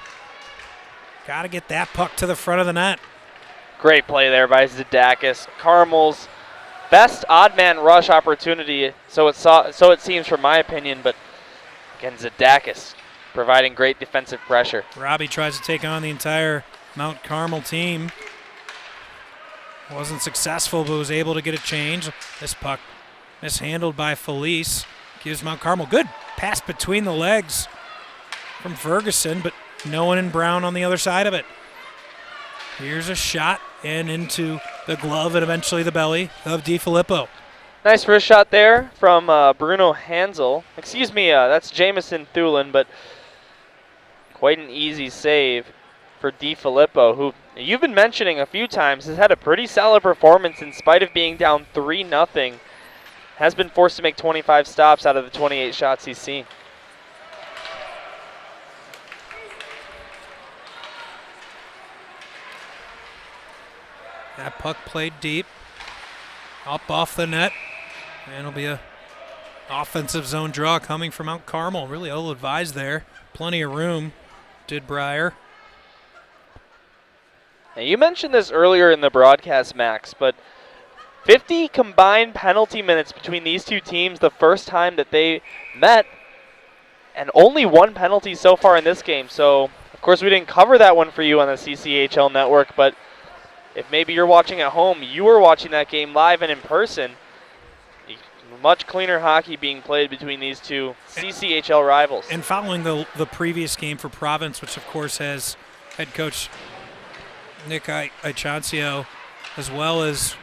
Speaker 1: Got to get that puck to the front of the net.
Speaker 2: Great play there by Zadakis. Carmel's best odd man rush opportunity, so it seems from my opinion, but again, Zadakis providing great defensive pressure.
Speaker 1: Robbie tries to take on the entire Mount Carmel team. Wasn't successful, but was able to get a change. This puck mishandled by Felice. Gives Mount Carmel good pass between the legs from Ferguson, but no one in Brown on the other side of it. Here's a shot and into the glove and eventually the belly of DiFilippo.
Speaker 2: Nice wrist shot there from Bruno Hansel. Excuse me, that's Jamison Thulin, but quite an easy save for DiFilippo, who you've been mentioning a few times has had a pretty solid performance in spite of being down 3-0. Has been forced to make 25 stops out of the 28 shots he's seen.
Speaker 1: That puck played deep, up off the net, and it'll be a offensive zone draw coming from Mount Carmel. Really ill-advised there. Plenty of room, did Breyer.
Speaker 2: Now you mentioned this earlier in the broadcast, Max, but 50 combined penalty minutes between these two teams the first time that they met, and only one penalty so far in this game. So, of course, we didn't cover that one for you on the CCHL network, but if maybe you're watching at home, you were watching that game live and in person, much cleaner hockey being played between these two CCHL rivals.
Speaker 1: And following the previous game for Providence, which of course has head coach Nick Ichancio, as well as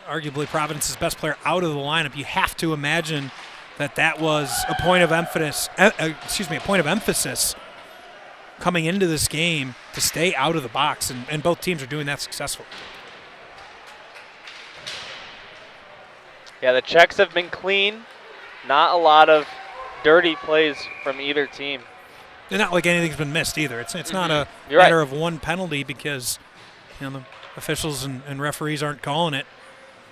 Speaker 1: arguably Providence's best player out of the lineup, you have to imagine that was a point of emphasis. A point of emphasis coming into this game to stay out of the box, and both teams are doing that successfully.
Speaker 2: Yeah, the checks have been clean. Not a lot of dirty plays from either team.
Speaker 1: And not like anything's been missed either. It's not a matter of one penalty because the officials and referees aren't calling it.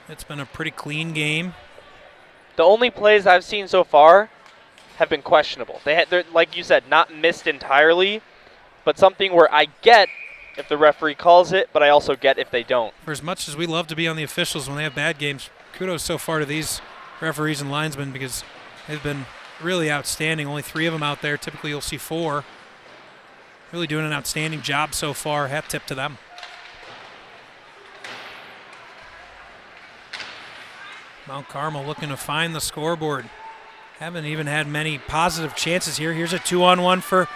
Speaker 1: It's been a pretty clean game.
Speaker 2: The only plays I've seen so far have been questionable. They're, like you said, not missed entirely, but something where I get if the referee calls it, but I also get if they don't.
Speaker 1: For as much as we love to be on the officials when they have bad games, kudos so far to these referees and linesmen because they've been really outstanding. Only 3 of them out there. Typically you'll see 4. Really doing an outstanding job so far. Hat tip to them. Mount Carmel looking to find the scoreboard. Haven't even had many positive chances here. Here's a 2-on-1 for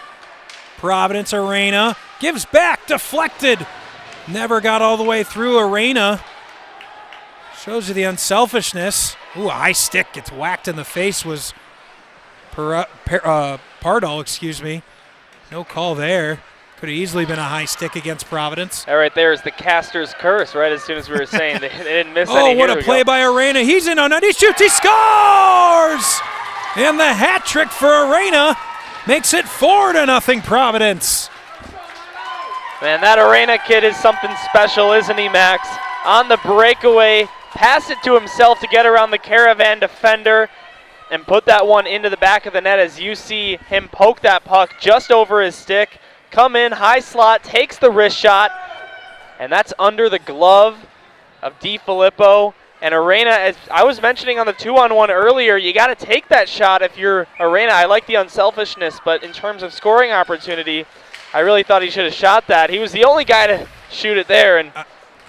Speaker 1: Providence. Arena gives back, deflected. Never got all the way through. Arena shows you the unselfishness. Ooh, a high stick gets whacked in the face. Was Pardal, excuse me. No call there. Could have easily been a high stick against Providence.
Speaker 2: That right there is the caster's curse, right? As soon as we were saying they didn't miss any.
Speaker 1: Oh, what a play by Arena. He's in on it. He shoots. He scores! And the hat trick for Arena makes it 4-0 Providence.
Speaker 2: Man, that Arena kid is something special, isn't he, Max? On the breakaway, pass it to himself to get around the Caravan defender and put that one into the back of the net as you see him poke that puck just over his stick. Come in, high slot, takes the wrist shot, and that's under the glove of DiFilippo. And Arena, as I was mentioning on the 2-on-1 earlier, you got to take that shot if you're Arena. I like the unselfishness, but in terms of scoring opportunity, I really thought he should have shot that. He was the only guy to shoot it there, and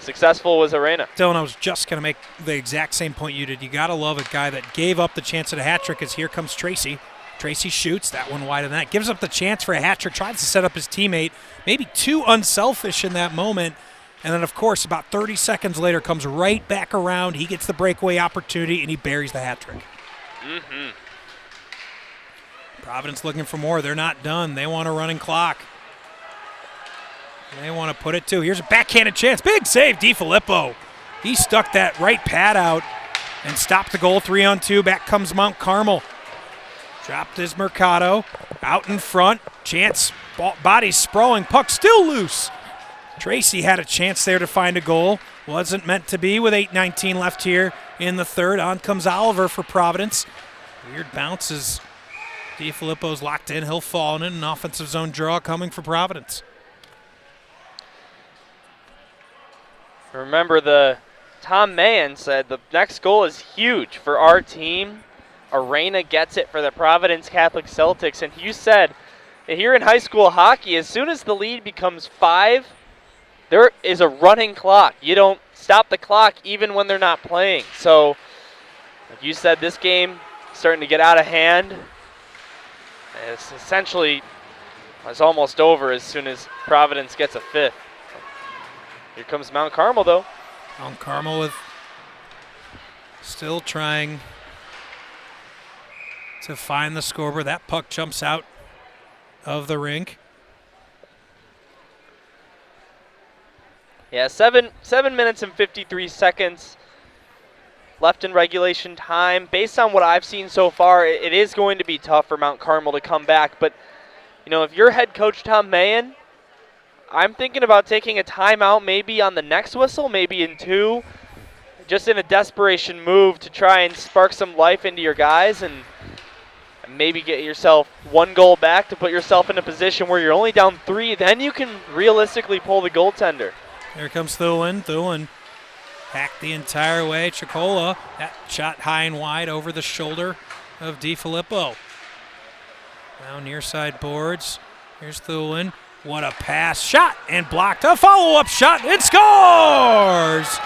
Speaker 2: successful was Arena.
Speaker 1: Dylan, I was just going to make the exact same point you did. You got to love a guy that gave up the chance at a hat trick as here comes Tracy. Tracy shoots that one wide of that. Gives up the chance for a hat trick, tries to set up his teammate. Maybe too unselfish in that moment. And then, of course, about 30 seconds later, comes right back around. He gets the breakaway opportunity, and he buries the hat trick.
Speaker 2: Mm-hmm.
Speaker 1: Providence looking for more. They're not done. They want a running clock. They want to put it to. Here's a backhanded chance. Big save, DiFilippo. He stuck that right pad out and stopped the goal. 3-on-2. Back comes Mount Carmel. Dropped his Mercado. Out in front. Chance. Body sprawling. Puck still loose. Tracy had a chance there to find a goal. Wasn't meant to be with 8:19 left here in the third. On comes Oliver for Providence. Weird bounces. DiFilippo's locked in. He'll fall in an offensive zone draw coming for Providence.
Speaker 2: Remember, the Tom Mahan said the next goal is huge for our team. Arena gets it for the Providence Catholic Celtics. And you said here in high school hockey, as soon as the lead becomes 5, there is a running clock. You don't stop the clock even when they're not playing. So, like you said, this game starting to get out of hand. It's essentially almost over as soon as Providence gets a 5th. Here comes Mount Carmel, though.
Speaker 1: Mount Carmel with still trying to find the scoreboard. That puck jumps out of the rink.
Speaker 2: Yeah, 7 minutes and 53 seconds left in regulation time. Based on what I've seen so far, it is going to be tough for Mount Carmel to come back. But, you know, if you're head coach Tom Mahan, I'm thinking about taking a timeout maybe on the next whistle, maybe in 2, just in a desperation move to try and spark some life into your guys and maybe get yourself 1 goal back to put yourself in a position where you're only down 3. Then you can realistically pull the goaltender.
Speaker 1: Here comes Thulin. Thulin hacked the entire way. Chicola, that shot high and wide over the shoulder of DiFilippo. Now near side boards. Here's Thulin. What a pass. Shot and blocked. A follow-up shot. It scores!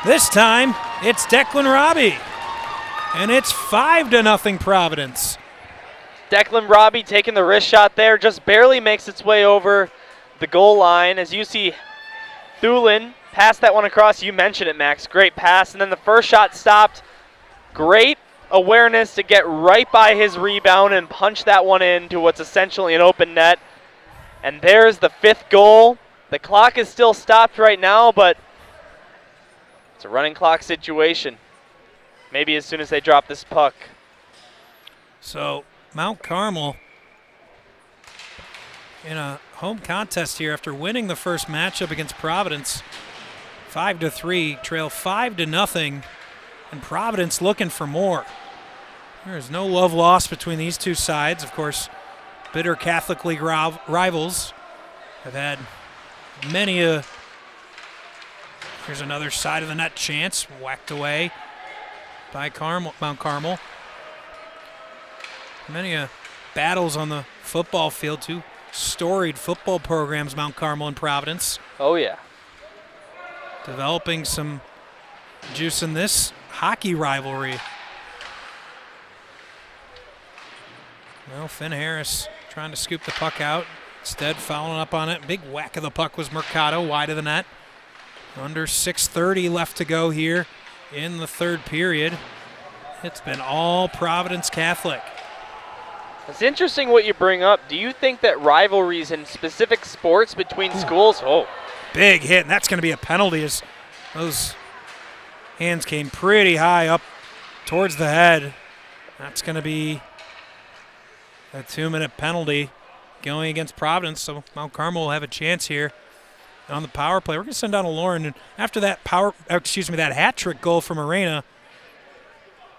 Speaker 1: This time, it's Declan Robbie. And it's 5-0 Providence.
Speaker 2: Declan Robbie taking the wrist shot there. Just barely makes its way over the goal line. As you see, Thulin passed that one across. You mentioned it, Max. Great pass. And then the first shot stopped. Great awareness to get right by his rebound and punch that one into what's essentially an open net. And there's the 5th goal. The clock is still stopped right now, but it's a running clock situation. Maybe as soon as they drop this puck.
Speaker 1: So Mount Carmel in a home contest here after winning the first matchup against Providence. 5-3, trail 5-0, and Providence looking for more. There's no love lost between these two sides. Of course, bitter Catholic League rivals have had many a. Here's another side of the net chance, whacked away by Mount Carmel. Many battles on the football field, two storied football programs, Mount Carmel and Providence.
Speaker 2: Oh, yeah.
Speaker 1: Developing some juice in this hockey rivalry. Well, Finn Harris trying to scoop the puck out. Instead, following up on it. Big whack of the puck was Mercado, wide of the net. Under 6:30 left to go here in the third period. It's been all Providence Catholic.
Speaker 2: It's interesting what you bring up. Do you think that rivalries in specific sports between schools? Oh,
Speaker 1: big hit, and that's going to be a penalty as those hands came pretty high up towards the head. That's going to be a 2-minute penalty going against Providence, so Mount Carmel will have a chance here on the power play. We're going to send down to Lauren, and after that that hat trick goal from Arena,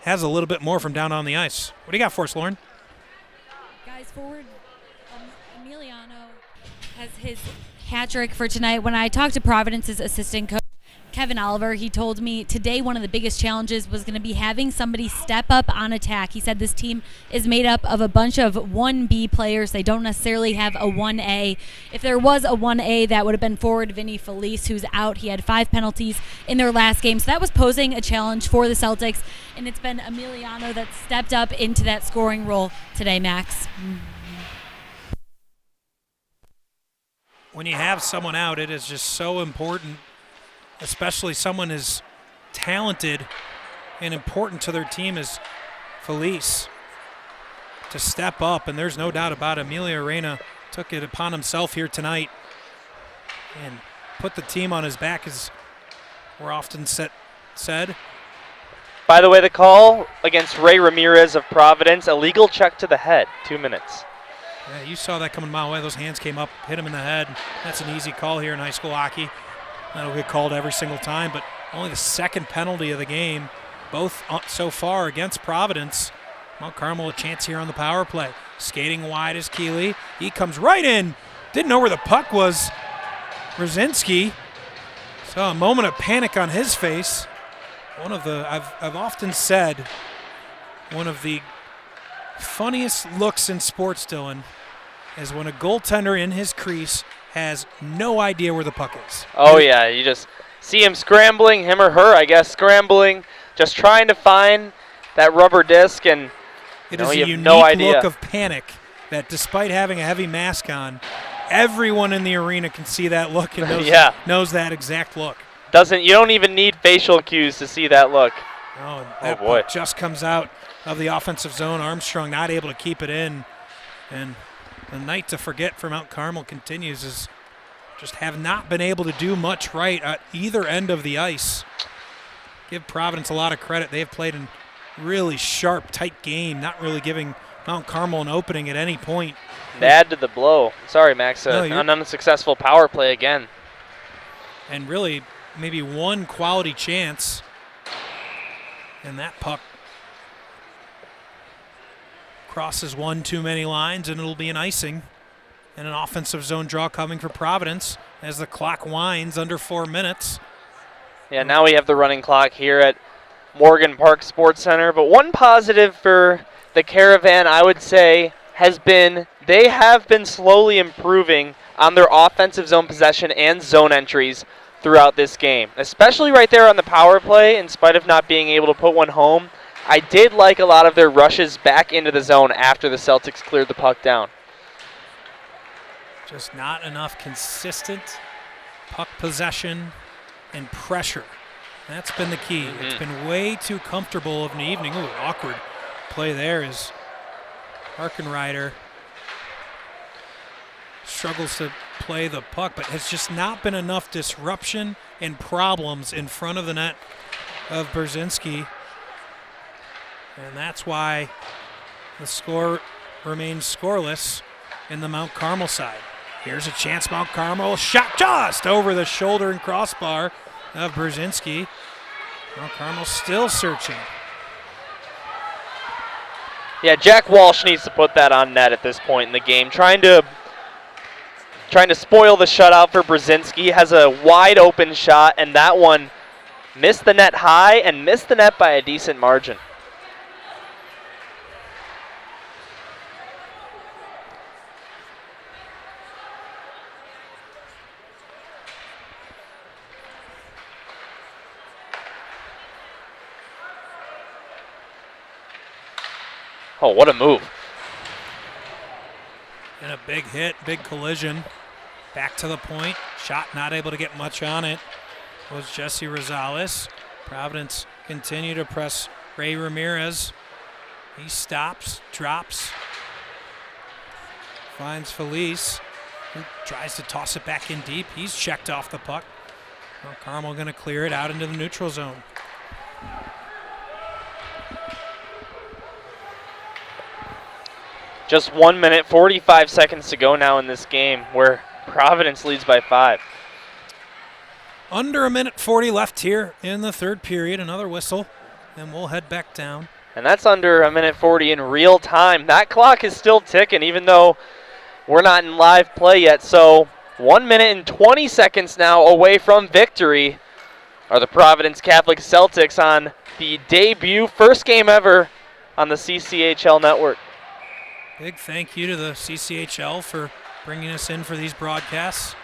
Speaker 1: has a little bit more from down on the ice. What do you got for us, Lauren?
Speaker 3: Guys, forward Emiliano has his hat trick for tonight. When I talked to Providence's assistant coach, Kevin Oliver, he told me today one of the biggest challenges was going to be having somebody step up on attack. He said this team is made up of a bunch of 1B players. They don't necessarily have a 1A. If there was a 1A, that would have been forward Vinny Felice, who's out. He had 5 penalties in their last game. So that was posing a challenge for the Celtics, and it's been Emiliano that stepped up into that scoring role today, Max.
Speaker 1: When you have someone out, it is just so important, especially someone as talented and important to their team as Felice, to step up. And there's no doubt about it. Emilio Arena took it upon himself here tonight and put the team on his back, as we're often said.
Speaker 2: By the way, the call against Ray Ramirez of Providence, a legal check to the head, 2 minutes.
Speaker 1: Yeah, you saw that coming a mile away. Those hands came up, hit him in the head. That's an easy call here in high school hockey. That'll get called every single time, but only the second penalty of the game, both so far against Providence. Mount Carmel a chance here on the power play. Skating wide is Keeley. He comes right in. Didn't know where the puck was. Brzezinski saw a moment of panic on his face. One of the, I've often said, one of the funniest looks in sports, Dylan, is when a goaltender in his crease has no idea where the puck is.
Speaker 2: Oh, yeah. You just see him scrambling, him or her, I guess, scrambling, just trying to find that rubber disc, and
Speaker 1: it is a
Speaker 2: you have
Speaker 1: unique
Speaker 2: no idea.
Speaker 1: Look of panic that despite having a heavy mask on, everyone in the arena can see that look and knows, knows that exact look.
Speaker 2: You don't even need facial cues to see that look.
Speaker 1: Oh, that puck just comes out of the offensive zone. Armstrong not able to keep it in. And the night to forget for Mount Carmel continues, as just have not been able to do much right at either end of the ice. Give Providence a lot of credit. They have played a really sharp, tight game, not really giving Mount Carmel an opening at any point.
Speaker 2: Add to the blow. Sorry, Max. An unsuccessful power play again.
Speaker 1: And really maybe one quality chance. And that puck crosses one too many lines, and it'll be an icing and an offensive zone draw coming for Providence as the clock winds under 4 minutes.
Speaker 2: Yeah, now we have the running clock here at Morgan Park Sports Center. But one positive for the Caravan, I would say, has been they have been slowly improving on their offensive zone possession and zone entries throughout this game, especially right there on the power play. In spite of not being able to put one home, I did like a lot of their rushes back into the zone after the Celtics cleared the puck down.
Speaker 1: Just not enough consistent puck possession and pressure. That's been the key. It's been way too comfortable of an evening. Ooh, awkward play there as Harkenrider struggles to play the puck, but has just not been enough disruption and problems in front of the net of Brzezinski. And that's why the score remains scoreless in the Mount Carmel side. Here's a chance, Mount Carmel. Shot just over the shoulder and crossbar of Brzezinski. Mount Carmel still searching.
Speaker 2: Yeah, Jack Walsh needs to put that on net at this point in the game. Trying to spoil the shutout for Brzezinski. Has a wide open shot, and that one missed the net high and missed the net by a decent margin. Oh, what a move.
Speaker 1: And a big hit, big collision. Back to the point. Shot not able to get much on it. Was Jesse Rosales. Providence continue to press Ray Ramirez. He stops, drops. Finds Felice, who tries to toss it back in deep. He's checked off the puck. Well, Carmel going to clear it out into the neutral zone.
Speaker 2: Just 1 minute, 45 seconds to go now in this game where Providence leads by 5.
Speaker 1: Under a minute 40 left here in the third period. Another whistle, and we'll head back down.
Speaker 2: And that's under a minute 40 in real time. That clock is still ticking even though we're not in live play yet. So 1 minute and 20 seconds now away from victory are the Providence Catholic Celtics on the debut first game ever on the CCHL network.
Speaker 1: Big thank you to the CCHL for bringing us in for these broadcasts.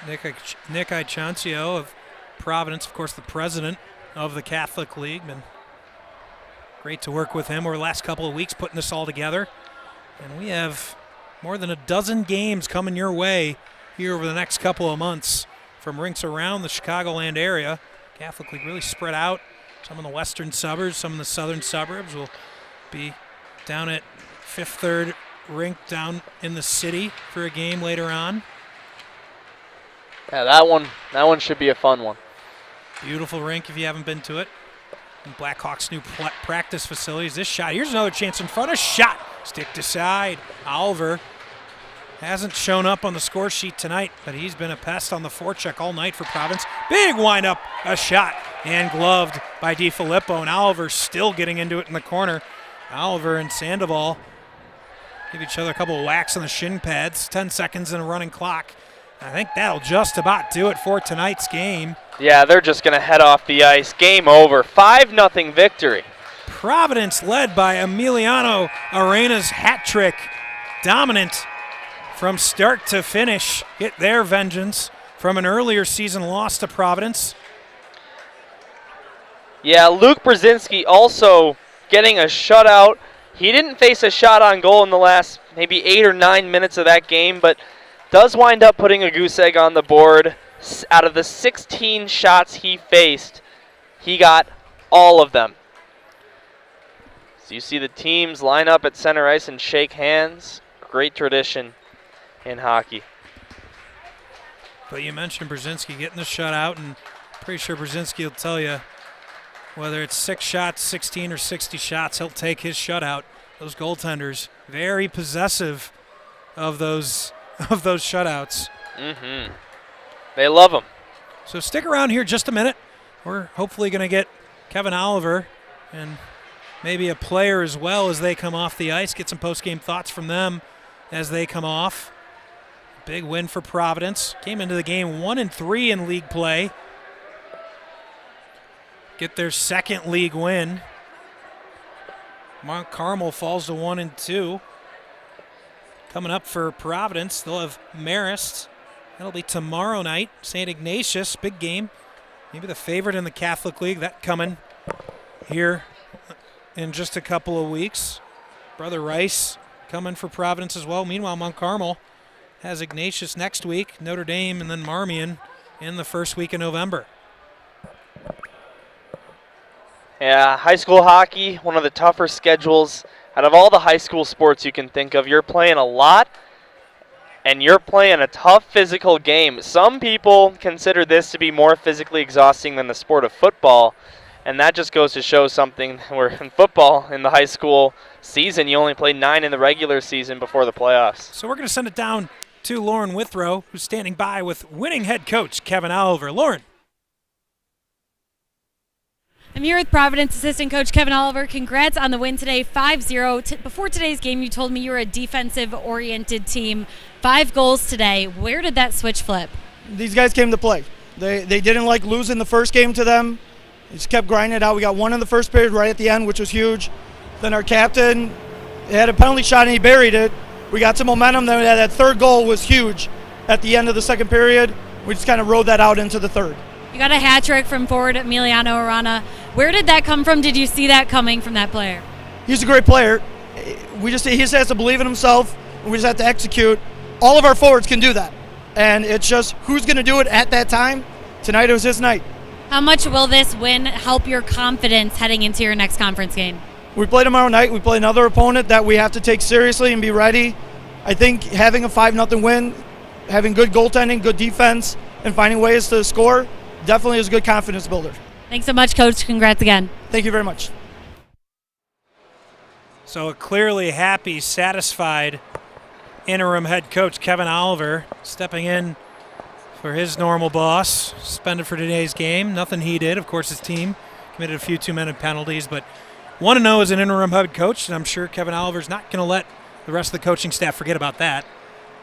Speaker 1: Nick Ichancio of Providence, of course, the president of the Catholic League. Been great to work with him over the last couple of weeks putting this all together. And we have more than a dozen games coming your way here over the next couple of months from rinks around the Chicagoland area. Catholic League really spread out. Some in the western suburbs, some in the southern suburbs. We'll be down at Fifth Third rink down in the city for a game later on.
Speaker 2: Yeah, that one should be a fun one.
Speaker 1: Beautiful rink if you haven't been to it. And Blackhawks' new practice facilities. This shot, here's another chance in front. A shot, stick to side. Oliver hasn't shown up on the score sheet tonight, but he's been a pest on the forecheck all night for Providence. Big windup, a shot, and gloved by DiFilippo. And Oliver still getting into it in the corner. Oliver and Sandoval give each other a couple of whacks on the shin pads. 10 seconds in a running clock. I think that'll just about do it for tonight's game.
Speaker 2: Yeah, they're just going to head off the ice. Game over. 5-0 victory.
Speaker 1: Providence led by Emiliano Arena's hat trick. Dominant from start to finish. Get their vengeance from an earlier season loss to Providence.
Speaker 2: Yeah, Luke Brzezinski also getting a shutout. He didn't face a shot on goal in the last maybe 8 or 9 minutes of that game, but does wind up putting a goose egg on the board. Out of the 16 shots he faced, he got all of them. So you see the teams line up at center ice and shake hands. Great tradition in hockey.
Speaker 1: But you mentioned Brzezinski getting the shutout, and pretty sure Brzezinski will tell you whether it's 6 shots, 16, or 60 shots, he'll take his shutout. Those goaltenders, very possessive of those shutouts.
Speaker 2: Mm-hmm. They love them.
Speaker 1: So stick around here just a minute. We're hopefully going to get Kevin Oliver and maybe a player as well as they come off the ice, get some post-game thoughts from them as they come off. Big win for Providence. Came into the game 1-3 in league play. Get their second league win. Mount Carmel falls to 1-2. Coming up for Providence, they'll have Marist. That'll be tomorrow night. St. Ignatius, big game. Maybe the favorite in the Catholic League. That coming here in just a couple of weeks. Brother Rice coming for Providence as well. Meanwhile, Mount Carmel has Ignatius next week, Notre Dame, and then Marmion in the first week of November.
Speaker 2: Yeah, high school hockey, one of the tougher schedules out of all the high school sports you can think of. You're playing a lot, and you're playing a tough physical game. Some people consider this to be more physically exhausting than the sport of football, And that just goes to show something where in football, in the high school season, you only play 9 in the regular season before the playoffs.
Speaker 1: So we're going to send it down to Lauren Withrow, who's standing by with winning head coach Kevin Oliver. Lauren.
Speaker 3: I'm here with Providence assistant coach Kevin Oliver. Congrats on the win today, 5-0. Before today's game, you told me you were a defensive-oriented team. 5 goals today. Where did that switch flip?
Speaker 4: These guys came to play. They didn't like losing the first game to them. They just kept grinding it out. We got one in the first period right at the end, which was huge. Then our captain had a penalty shot and he buried it. We got some momentum. Then that third goal was huge at the end of the second period. We just kind of rode that out into the third.
Speaker 3: You got a hat trick from forward Emiliano Arana. Where did that come from? Did you see that coming from that player?
Speaker 4: He's a great player. He just has to believe in himself, and we just have to execute. All of our forwards can do that, and it's just who's going to do it at that time. Tonight it was his night.
Speaker 3: How much will this win help your confidence heading into your next conference game?
Speaker 4: We play tomorrow night. We play another opponent that we have to take seriously and be ready. I think having a 5-0 win, having good goaltending, good defense, and finding ways to score definitely is a good confidence builder.
Speaker 3: Thanks so much, Coach. Congrats again.
Speaker 4: Thank you very much.
Speaker 1: So a clearly happy, satisfied interim head coach Kevin Oliver stepping in for his normal boss, suspended for today's game. Nothing he did. Of course, his team committed a few two-minute penalties, but 1-0 as an interim head coach, and I'm sure Kevin Oliver's not going to let the rest of the coaching staff forget about that.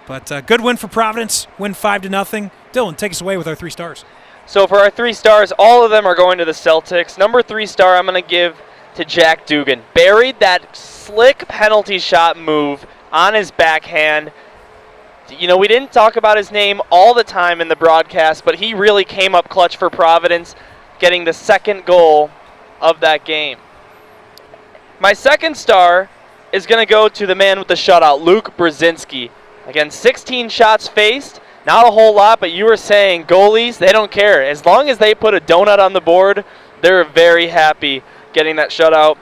Speaker 1: But good win for Providence, win 5-0. Dylan, take us away with our 3 stars.
Speaker 2: So for our 3 stars, all of them are going to the Celtics. Number 3 star I'm going to give to Jack Dugan. Buried that slick penalty shot move on his backhand. You know, we didn't talk about his name all the time in the broadcast, but he really came up clutch for Providence, getting the second goal of that game. My second star is going to go to the man with the shutout, Luke Brzezinski. Again, 16 shots faced. Not a whole lot, but you were saying goalies, they don't care. As long as they put a donut on the board, they're very happy getting that shutout.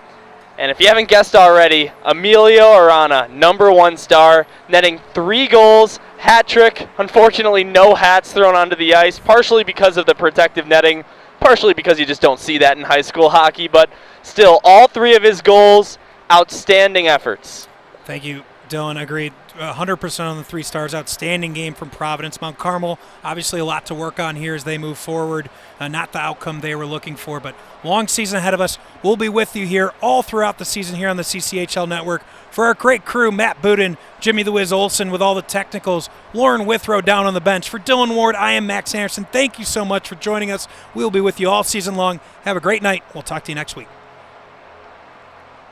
Speaker 2: And if you haven't guessed already, Emilio Arana, number 1 star, netting 3 goals, hat trick. Unfortunately, no hats thrown onto the ice, partially because of the protective netting, partially because you just don't see that in high school hockey. But still, all 3 of his goals, outstanding efforts.
Speaker 1: Thank you, Dylan. Agreed. 100% on the 3 stars. Outstanding game from Providence. Mount Carmel, obviously a lot to work on here as they move forward. Not the outcome they were looking for, but long season ahead of us. We'll be with you here all throughout the season here on the CCHL Network. For our great crew, Matt Budin, Jimmy the Wiz Olsen with all the technicals, Lauren Withrow down on the bench. For Dylan Ward, I am Max Anderson. Thank you so much for joining us. We'll be with you all season long. Have a great night. We'll talk to you next week.